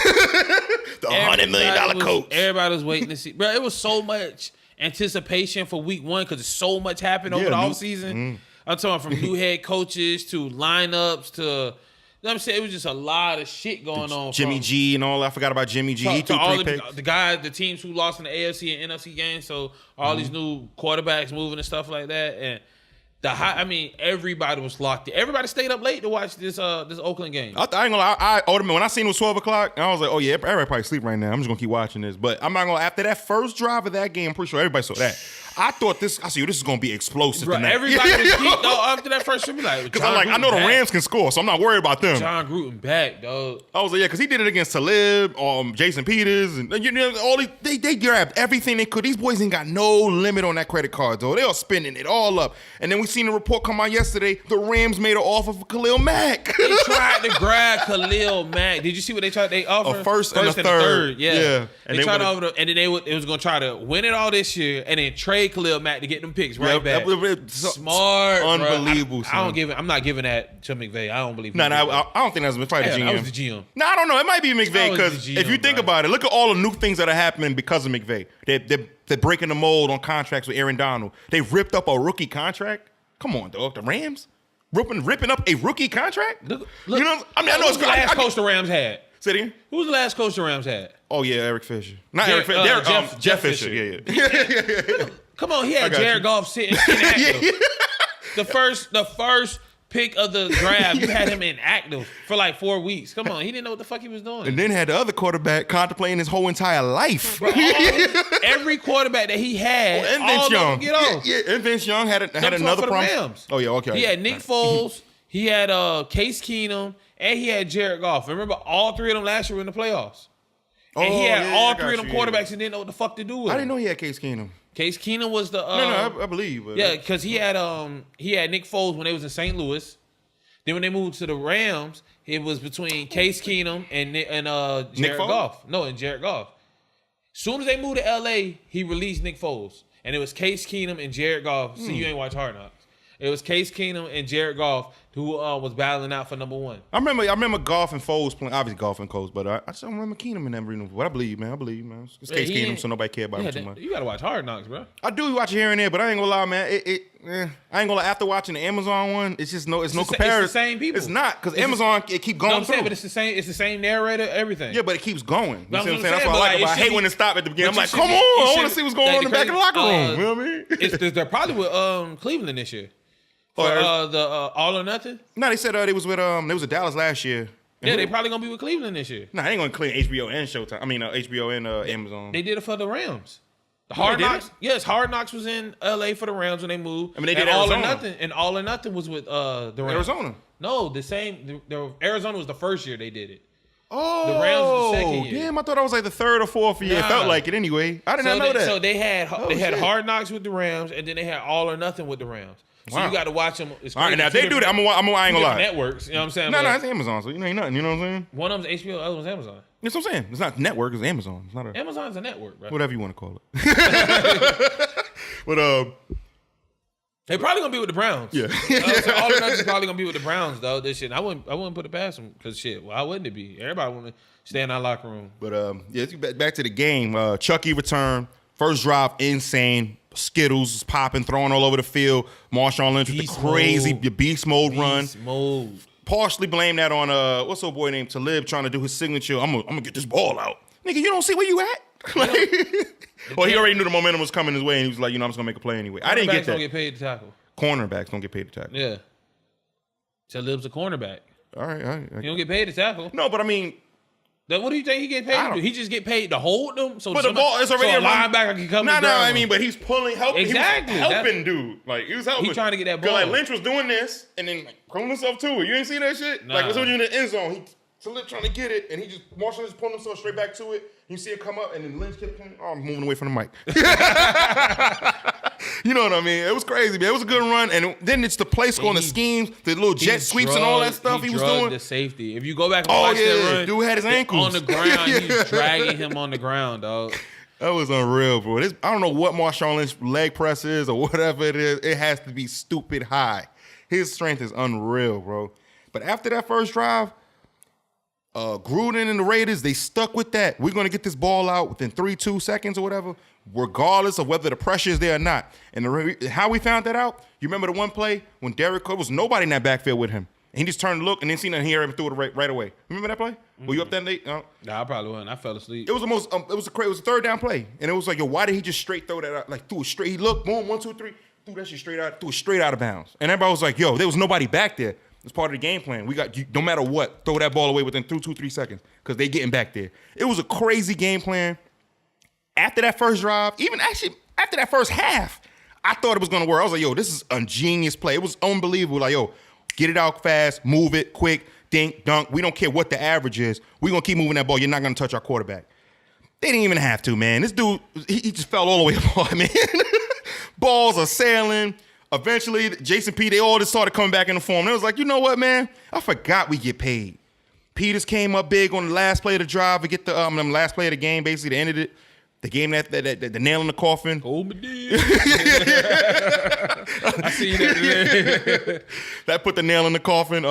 B: The $100 million coach.
A: Everybody was waiting to see. Bro, it was so much anticipation for week one because so much happened over the offseason. Mm-hmm. I'm talking from new head coaches to lineups to, you know what I'm saying? It was just a lot of shit going on.
B: Jimmy G and all. I forgot about Jimmy G. He threw
A: all
B: 3 picks.
A: The teams who lost in the AFC and NFC games. So all these new quarterbacks moving and stuff like that. And everybody was locked in. Everybody stayed up late to watch this Oakland game.
B: I ain't gonna lie. When I seen it was 12 o'clock, I was like, oh yeah, everybody probably sleep right now. I'm just gonna keep watching this. But I'm not gonna. After that first drive of that game, I'm pretty sure everybody saw that. I thought this is gonna be explosive tonight.
A: Everybody was geeked after that first trip. Like,
B: because I know the Rams can score, so I'm not worried about them.
A: John Gruden back, dog.
B: I was like, yeah, because he did it against Talib, Jason Peters, and all these. They grabbed everything they could. These boys ain't got no limit on that credit card, though. They are spending it all up. And then we seen a report come out yesterday. The Rams made an offer for Khalil Mack.
A: They tried to grab Khalil Mack. Did you see what they tried? They offered
B: a first and a third.
A: Yeah. And they tried to offer, and then it was gonna try to win it all this year, and then trade McVay, Khalil Mack to get them picks right back. Smart,
B: unbelievable.
A: I'm not giving that to McVay. I don't believe.
B: No, I don't think that's probably the GM.
A: That was the GM.
B: No, I don't know. It might be McVay because if you think about it, look at all the new things that are happening because of McVay. They're breaking the mold on contracts with Aaron Donald. They ripped up a rookie contract. Come on, dog. The Rams ripping up a rookie contract.
A: Look,
B: you know, I mean, I know it's
A: the last coach the Rams had.
B: Say it again.
A: Who was the last coach the Rams had?
B: Oh yeah, Eric Fisher. Not Eric Fisher. Jeff Fisher. Yeah.
A: Come on, he had Jared Goff sitting inactive. The first pick of the draft, you had him inactive for like 4 weeks. Come on, he didn't know what the fuck he was doing.
B: And then had the other quarterback contemplating his whole entire life.
A: Bro, every quarterback that he had,
B: and Vince Young.
A: Get off.
B: Yeah, and Vince Young had another problem. Oh yeah, okay.
A: He had Nick Foles, he had Case Keenum, and he had Jared Goff. Remember, all three of them last year were in the playoffs. And he had all three of them quarterbacks and didn't know what the fuck to do with
B: I
A: them.
B: didn't know he had Case Keenum.
A: Case Keenum was the
B: I believe. But
A: yeah, because he had Nick Foles when they was in St. Louis. Then when they moved to the Rams, it was between Case Keenum and Jared Goff. No, and Jared Goff. Soon as they moved to LA, he released Nick Foles, and it was Case Keenum and Jared Goff. See, you ain't watch Hard Knocks. It was Case Keenum and Jared Goff who was battling out for number one.
B: I remember Goff and Foles playing. Obviously Goff and Foles, but I just don't remember Keenum in that arena. But I believe, man. It's Case Keenum, so nobody cared about him too much.
A: You gotta watch Hard Knocks, bro.
B: I do watch it here and there, but I ain't gonna lie, man. I ain't gonna lie. After watching the Amazon one, it's just no comparison.
A: It's the same people.
B: It's not because Amazon it keep going through.
A: But it's the same. It's the same narrator. Everything.
B: Yeah, but it keeps going. You see what I'm saying? That's
A: what
B: what I like about it. I hate when it stops at the beginning. I'm like, come on, I want to see what's going on in the back of the locker room. You know what I mean?
A: They're probably with Cleveland this year. For the All or Nothing?
B: No, they said they was at Dallas last year.
A: Yeah, they probably gonna be with Cleveland this year.
B: Nah, they ain't gonna clean HBO and Showtime. I mean, HBO and Amazon.
A: They did it for the Rams. Hard Knocks. Yes, Hard Knocks was in LA for the Rams when they moved.
B: I mean, they did
A: All
B: Arizona.
A: or Nothing, and All or Nothing was with the Rams.
B: Arizona.
A: No, the same. Arizona was the first year they did it.
B: Oh,
A: the Rams was the second year.
B: Damn, I thought I was like the third or fourth year. It felt like it anyway. I did not know that.
A: So they had Hard Knocks with the Rams, and then they had All or Nothing with the Rams. So you got to watch them. It's
B: all right, now if they do that, I ain't gonna lie.
A: Networks, you know what I'm saying?
B: No, it's Amazon, so ain't nothing. You know what I'm saying?
A: One of them's HBO, the other one's Amazon.
B: That's what I'm saying. It's not network. It's Amazon. It's not
A: Amazon's a network, bro.
B: Whatever you want to call it. But
A: they probably gonna be with the Browns.
B: Yeah.
A: All of us is probably gonna be with the Browns though. This shit, I wouldn't put it past them because shit. Why wouldn't it be? Everybody want to stay in our locker room.
B: But let's get back to the game. Chucky returned. First drive, insane. Skittles was popping, throwing all over the field. Marshawn Lynch with the crazy beast mode run.
A: Beast mode.
B: Partially blame that on what's old boy named Talib trying to do his signature. I'm gonna get this ball out, nigga. You don't see where you at? Well, he already knew the momentum was coming his way, and he was like, I'm just gonna make a play anyway. I didn't get that.
A: Cornerbacks don't get paid to tackle.
B: Cornerbacks don't get paid to tackle.
A: Yeah. Talib's a cornerback.
B: All right.
A: He don't get paid to tackle.
B: No, but I mean.
A: What do you think he get paid to do? He just get paid to hold them? So
B: but the ball is already
A: a linebacker can come and grab him.
B: but he's helping.
A: Exactly.
B: He was helping dude. Like, he was helping.
A: He trying to get that ball.
B: Like, Lynch was doing this and then pulling himself to it. You ain't see that shit? Nah. Like, it's when you're in the end zone. Talib trying to get it, and Marshall just pulling himself straight back to it. You see it come up, and then Lynch kept I'm moving away from the mic. You know what I mean? It was crazy, man. It was a good run, and then it's the play score and the schemes, the little jet sweeps and all that stuff he was doing.
A: The safety. If you go back and watch that run,
B: dude had his ankles
A: on the ground. He's dragging him on the ground, dog.
B: That was unreal, bro. I don't know what Marshawn Lynch's leg press is or whatever it is. It has to be stupid high. His strength is unreal, bro. But after that first drive, Gruden and the Raiders, they stuck with that. We're going to get this ball out within 2 seconds or whatever, regardless of whether the pressure is there or not. And how we found that out, you remember the one play when Derek Carr was nobody in that backfield with him. And he just turned to look and then seen nothing here and threw it right away. Remember that play? Mm-hmm. Were you up that late?
A: Nah, I probably wasn't. I fell asleep.
B: It was it was a third down play. And it was like, why did he just straight throw that out? Like, threw it straight. He looked, boom, 1, 2, 3, threw that shit straight out of bounds. And everybody was like, there was nobody back there. It's part of the game plan. We got, no matter what, throw that ball away within 2, 3 seconds because they getting back there. It was a crazy game plan. After that first drive, even actually after that first half, I thought it was going to work. I was like, this is a genius play. It was unbelievable. Like, get it out fast, move it quick, dink, dunk. We don't care what the average is. We're going to keep moving that ball. You're not going to touch our quarterback. They didn't even have to, man. This dude, he just fell all the way apart, man. Balls are sailing. Eventually, Jason P, they all just started coming back in the form. They was like, you know what, man? I forgot we get paid. Peters came up big on the last play of the drive to get the last play of the game, basically, they ended it. The game that the nail in the coffin.
A: Oh, my dear. I seen that.
B: That put the nail in the coffin.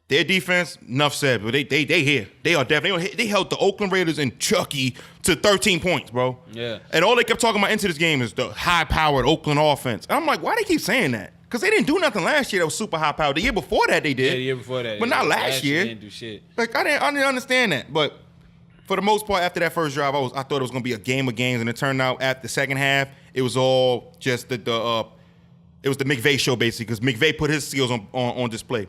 B: Their defense, enough said, but they here. They are definitely. They held the Oakland Raiders and Chucky to 13 points, bro.
A: Yeah.
B: And all they kept talking about into this game is the high-powered Oakland offense. And I'm like, why they keep saying that? Because they didn't do nothing last year that was super high-powered. The year before that they did.
A: Yeah, the year before that.
B: But not last year.
A: They didn't do shit.
B: Like I didn't understand that. But for the most part, after that first drive, I thought it was gonna be a game of games, and it turned out at the second half, it was all just it was the McVay show basically, because McVay put his skills on display.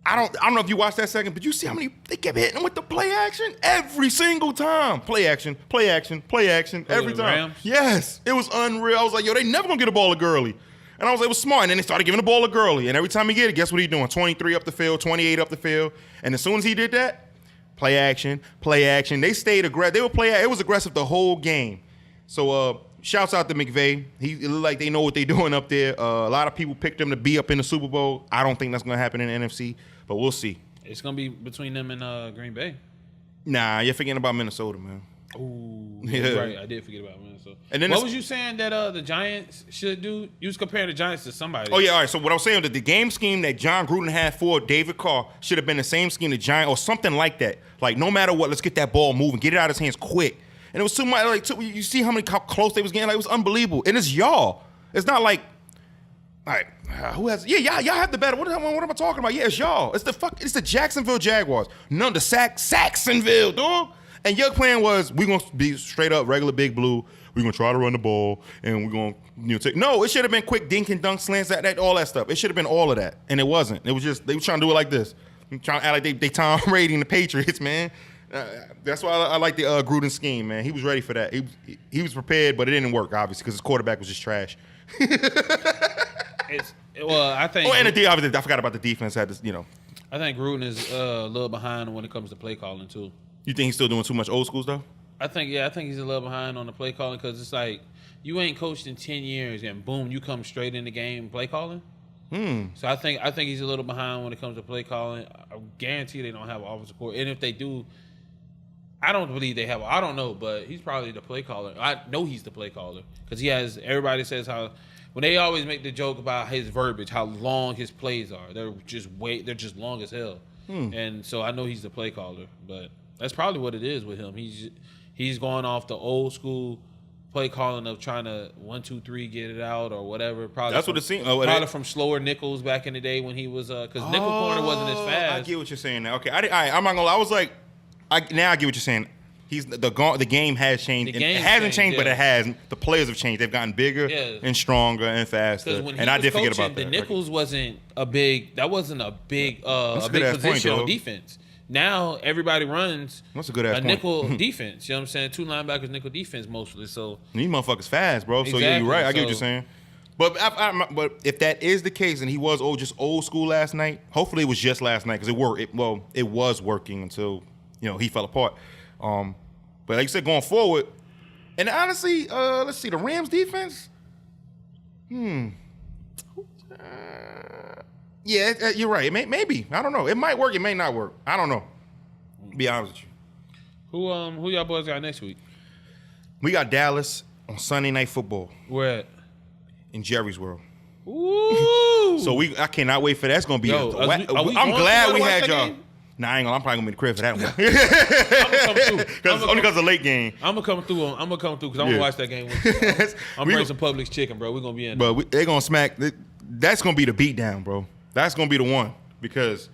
B: I don't know if you watched that second, but you see how many they kept hitting with the play action every single time. Play action, play action, play action every time.
A: Rams?
B: Yes, it was unreal. I was like, yo, they never gonna get a ball to Gurley. And I was like, it was smart. And then they started giving the ball to Gurley. And every time he get it, guess what he doing? 23 up the field, 28 up the field. And as soon as he did that, play action, play action. They stayed aggressive. It was aggressive the whole game. So shouts out to McVay. It looked like they know what they're doing up there. A lot of people picked them to be up in the Super Bowl. I don't think that's going to happen in the NFC, but we'll see.
A: It's going to be between them and Green Bay.
B: Nah, you're forgetting about Minnesota, man.
A: Ooh,
B: Yeah.
A: right. I did forget about Minnesota.
B: And then
A: what was you saying that the Giants should do? You was comparing the Giants to somebody.
B: Oh, yeah, all right. So what I was saying, that the game scheme that John Gruden had for David Carr should have been the same scheme the Giants, or something like that. Like, no matter what, let's get that ball moving, get it out of his hands quick. And it was too much. Like, you see how close they was getting? Like, it was unbelievable. And it's y'all. It's not like, all right, who has? Yeah, y'all have the better. What am I talking about? Yeah, it's y'all. It's the Jacksonville Jaguars. No, the Saxonville, dog. And your plan was, we're gonna be straight up regular Big Blue. We're gonna try to run the ball, and we're gonna take. No, it should have been quick dink and dunk slants, that all that stuff. It should have been all of that, and it wasn't. It was just they were trying to do it like this. Trying to act like they Tom Brady and the Patriots, man. That's why I like the Gruden scheme, man. He was ready for that. He was prepared, but it didn't work, obviously, because his quarterback was just trash.
A: I think.
B: Oh, and obviously, I forgot about the defense. Had this,
A: I think Gruden is a little behind when it comes to play calling too.
B: You think he's still doing too much old school stuff?
A: I think he's a little behind on the play calling, because it's like you ain't coached in 10 years and boom, you come straight in the game play calling. So I think he's a little behind when it comes to play calling. I guarantee they don't have an offensive coordinator, and if they do, I don't believe they have. I don't know, but he's probably the play caller. I know he's the play caller because he has. Everybody says how when they always make the joke about his verbiage, how long his plays are. They're just long as hell. And so I know he's the play caller, but that's probably what it is with him. He's going off the old school play calling of trying to 1, 2, 3 get it out or whatever. Probably
B: that's what it seems.
A: Probably from slower nickels back in the day when he was because nickel corner wasn't as fast.
B: I get what you're saying now. Okay, I'm not gonna lie. I was like, now I get what you're saying. The game has changed. It hasn't changed, but it has. The players have changed. They've gotten bigger and stronger and faster.
A: And I did forget about that. The nickels wasn't a big. That wasn't a big position on defense. Now everybody runs a nickel defense. You know what I'm saying? 2 linebackers, nickel defense mostly. So
B: these motherfuckers fast, bro. So yeah, you're right. I get what you're saying. But but if that is the case, and he was just old school last night, hopefully it was just last night because it worked. It was working until he fell apart. But like you said, going forward, and honestly, let's see the Rams defense. Yeah, you're right. Maybe I don't know. It might work. It may not work. I don't know. Be honest with you.
A: Who y'all boys got next week?
B: We got Dallas on Sunday Night Football.
A: Where at?
B: In Jerry's World.
A: Ooh.
B: So I cannot wait for that. It's gonna be. I'm glad we had y'all. Nah, I ain't gonna. I'm probably gonna be the crib for that one.
A: I'm gonna come through.
B: Only because of late game.
A: I'm gonna come through because I'm gonna watch that game with you. I'm bringing some Publix chicken, bro. We're gonna be in there.
B: But they're gonna smack. That's gonna be the beatdown, bro. That's gonna be the one because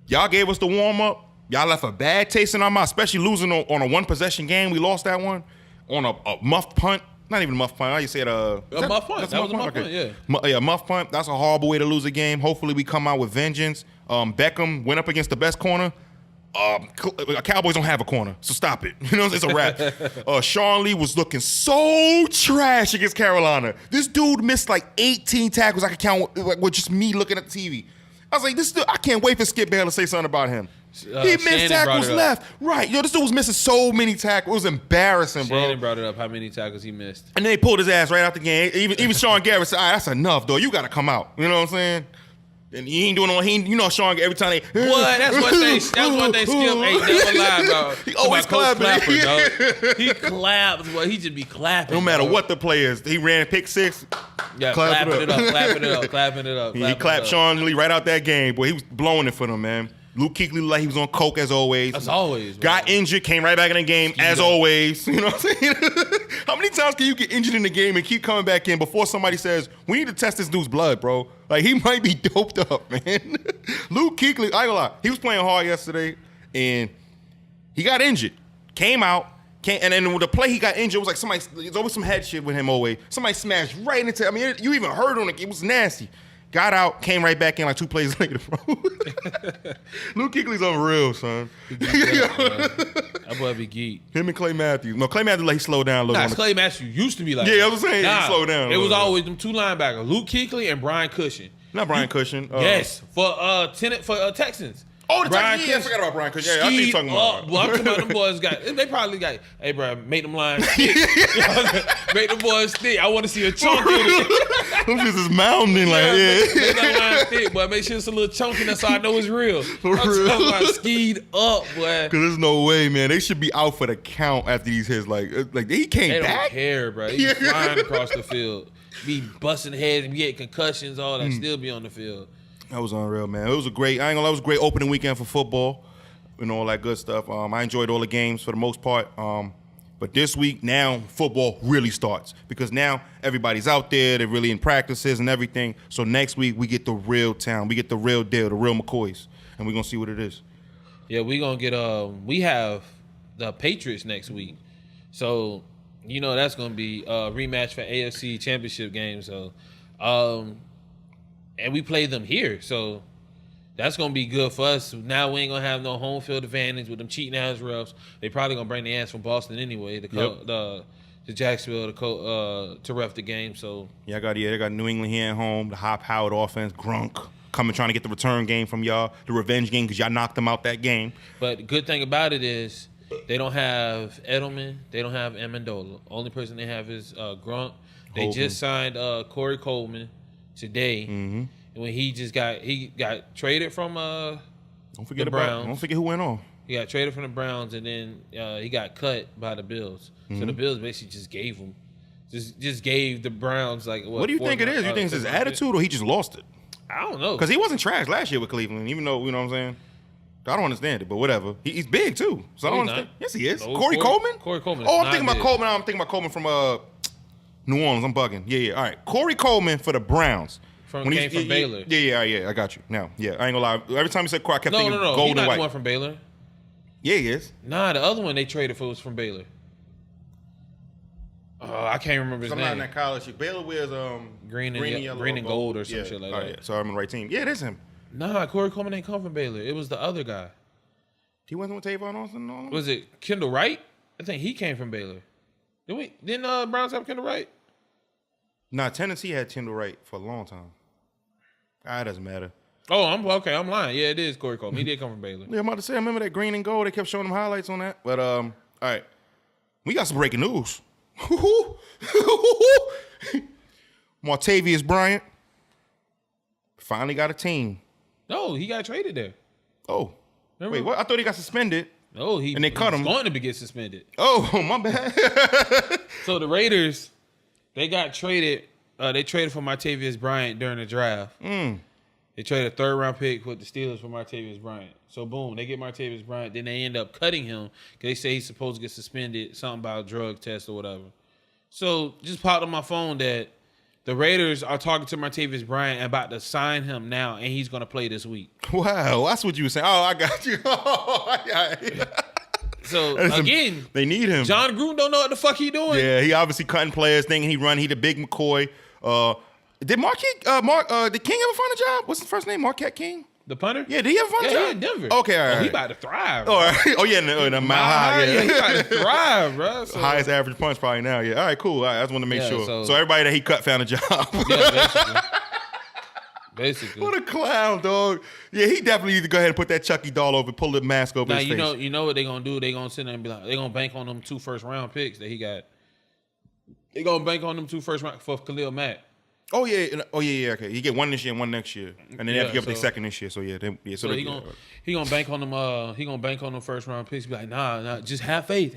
B: y'all gave us the warm up. Y'all left a bad taste in our mouth, especially losing on a 1 possession game. We lost that one on a muffed punt. Not even a muffed punt. How you say it?
A: A muffed punt. That was a muffed punt. Yeah.
B: Muffed punt. That's a horrible way to lose a game. Hopefully we come out with vengeance. Beckham went up against the best corner. Cowboys don't have a corner, so stop it. It's a wrap. Sean Lee was looking so trash against Carolina. This dude missed like 18 tackles. I could count with just me looking at the TV. I was like, this dude, I can't wait for Skip Bayless to say something about him. He missed tackles left, right. This dude was missing so many tackles. It was embarrassing, bro.
A: Shannon brought it up how many tackles he missed,
B: and then they pulled his ass right out the game. Even Sean Garrett said, "All right, that's enough, though. You got to come out." You know what I'm saying? And he ain't doing no. You know, Sean every time they.
A: Boy, that's what they skip. Ain't never lied, bro.
B: He always clapping.
A: Dog. He claps, boy. He just be clapping.
B: No matter
A: dog.
B: what the play is, he ran pick 6.
A: Yeah, clapping it up.
B: He clapped Sean Lee right out that game, boy. He was blowing it for them, man. Luke Kuechly looked like he was on coke as always.
A: As always.
B: Got injured, came right back in the game as always. You know what I'm saying? How many times can you get injured in the game and keep coming back in before somebody says, we need to test this dude's blood, bro? Like, he might be doped up, man. Luke Kuechly, I ain't gonna lie, he was playing hard yesterday, and he got injured. Came out, and then with the play he got injured, it was like there's always some head shit with him always. Somebody smashed right into, I mean, you even heard on it, it was nasty. Got out, came right back in like 2 plays later, bro. Luke Kuechly's unreal, son.
A: That boy be geek.
B: Him and Clay Matthews. No, Clay Matthews, like, he slowed down a little.
A: Clay Matthews used to be like
B: I was saying he slowed down.
A: It was always them 2 linebackers, Luke Kuechly and Brian Cushion.
B: Not Brian Cushion.
A: Yes, for Texans.
B: Oh, the Texans. Yeah, I forgot about Brian Cushion. Yeah, I think you're talking about.
A: Well, I'm talking about them boys they probably got, hey, bro, make them lines thick. Make them boys thick. I want to see a chunk in it.
B: Them just is mounding like,
A: Make them lines thick, boy. Make sure it's a little chunkiness so I know it's real.
B: For
A: I'm
B: real.
A: talking about skied up, boy.
B: Because there's no way, man. They should be out for the count after these hits. Like he came
A: They
B: back.
A: don't care, bro. He flying across the field. Be busting heads and get concussions, all that, still be on the field.
B: That was unreal, man. It was I ain't gonna lie, it was a great opening weekend for football and all that good stuff. I enjoyed all the games for the most part. But this week, now football really starts because now everybody's out there. They're really in practices and everything. So next week, we get the real town. We get the real deal, the real McCoys. And we're going to see what it is.
A: Yeah, we're going to get we have the Patriots next week. So, you know, that's going to be a rematch for AFC championship game. So, and we play them here. So that's going to be good for us. Now we ain't going to have no home field advantage with them cheating ass refs. They probably going to bring the ass from Boston anyway to Jacksonville to ref the game. So
B: they got New England here at home, the high-powered offense, Grunk, coming trying to get the return game from y'all, the revenge game because y'all knocked them out that game.
A: But the good thing about it is they don't have Edelman. They don't have Amendola. Only person they have is Grunk. They just signed Corey Coleman today.
B: Mm-hmm.
A: And when he got traded from
B: don't forget
A: the Browns.
B: Don't forget who went off.
A: He got traded from the Browns, and then he got cut by the Bills. So the Bills basically just gave him, just gave the Browns like what
B: do you think it is? You think it's his attitude or he just lost it?
A: I don't know.
B: Because he wasn't trash last year with Cleveland, even though, you know what I'm saying? I don't understand it, but whatever. He's big too. So I don't understand. Yes, he is.
A: No,
B: Corey Coleman?
A: Corey Coleman.
B: Oh, I'm thinking about Coleman. I'm thinking about Coleman from New Orleans. I'm bugging. Yeah. All right. Corey Coleman for the Browns.
A: From Baylor.
B: Yeah. I got you. Now, I ain't gonna lie. Every time you said Corey, I kept thinking
A: No.
B: gold
A: He's not
B: and white.
A: the one from Baylor.
B: Yeah, he is.
A: Nah, the other one they traded for was from Baylor. I can't remember his name.
B: Not in that college. Baylor wears
A: green and gold or some shit like that.
B: Yeah. So I'm on the right team. Yeah, it is him.
A: Nah, Corey Coleman ain't come from Baylor. It was the other guy.
B: He wasn't with Tavon Austin and all that?
A: Was it Kendall Wright? I think he came from Baylor. Didn't Browns have Kendall Wright?
B: Nah, Tennessee had Kendall Wright for a long time. It doesn't matter.
A: Oh, I'm lying. Yeah, it is Corey Coleman. He did come from Baylor.
B: Yeah, I'm about to say, I remember that green and gold. They kept showing them highlights on that. But, all right. We got some breaking news. Martavius Bryant finally got a team.
A: No, he got traded there.
B: Oh.
A: Remember?
B: Wait, what? I thought he got suspended.
A: No,
B: and they cut him.
A: Going to get suspended.
B: Oh, my bad.
A: So the Raiders, they got traded. They traded for Martavius Bryant during the draft. They traded a 3rd-round pick with the Steelers for Martavius Bryant. So, boom, they get Martavius Bryant. Then they end up cutting him because they say he's supposed to get suspended, something about a drug test or whatever. So, just popped on my phone that the Raiders are talking to Martavius Bryant and about to sign him now, and he's going to play this week.
B: Wow, that's what you were saying. Oh, I got you.
A: So, again,
B: they need him.
A: John Gruden don't know what the fuck he doing.
B: Yeah, he obviously cutting players, thinking he the big McCoy. Did King ever find a job? What's his first name? Marquette King?
A: The punter?
B: Yeah, did he ever find a job?
A: Yeah, in Denver.
B: Okay, all right.
A: He about to thrive.
B: All right. Oh, yeah, in the Mile High.
A: Yeah, he about to thrive, bro. So,
B: highest average punch probably now, yeah. All right, cool. All right, I just want to make sure. So everybody that he cut found a job.
A: Yeah, basically.
B: What a clown, dog. Yeah, he definitely need to go ahead and put that Chucky doll over, pull the mask over his face.
A: You know what they going to do? They going to sit there and be like, they going to bank on them 2 first-round picks that he got. They going to bank on them 2 first round for Khalil Mack.
B: Oh yeah. Okay. You get one this year and one next year, and then they have to give up their second this year. So yeah.
A: So he gonna bank on them. He gonna bank on them first round picks. Be like, nah. Just have faith.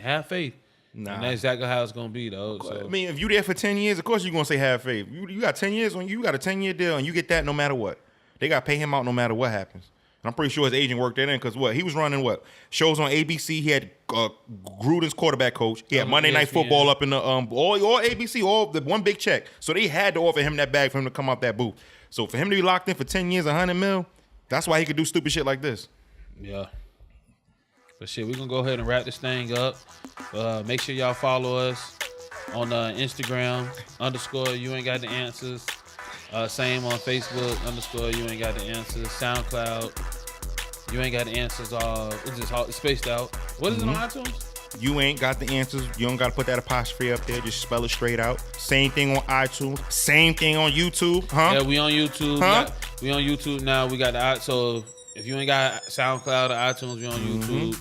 A: Nah. And that's exactly how it's gonna be, though. So.
B: I mean, if you there for 10 years, of course you're gonna say have faith. You got 10 years on you. You got a 10-year deal, and you get that no matter what. They gotta pay him out no matter what happens. And I'm pretty sure his agent worked that in because he was running shows on ABC. He had Gruden's quarterback coach. He had Monday Night Football up in the all ABC, all the one big check. So they had to offer him that bag for him to come out that booth. So for him to be locked in for 10 years, $100 million, that's why he could do stupid shit like this.
A: Yeah. But shit, we're gonna go ahead and wrap this thing up. Make sure y'all follow us on Instagram _ you ain't got the answers. Same on Facebook _ you ain't got the answers. SoundCloud, you ain't got the answers. It's just all spaced out. What is it on iTunes?
B: You ain't got the answers. You don't got to put that apostrophe up there. Just spell it straight out. Same thing on iTunes. Same thing on YouTube. Huh?
A: Yeah, we on YouTube.
B: Huh?
A: We on YouTube now. We got the so if you ain't got SoundCloud or iTunes, we on YouTube.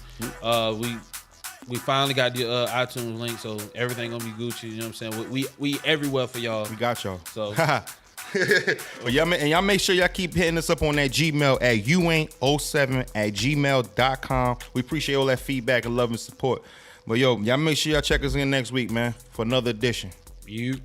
A: We finally got the iTunes link, so everything gonna be Gucci. You know what I'm saying? We everywhere for y'all.
B: We got y'all.
A: So.
B: But y'all make sure y'all keep hitting us up on that Gmail at youaint07@gmail.com. We appreciate all that feedback and love and support. But y'all make sure y'all check us in next week, man, for another edition.
A: You.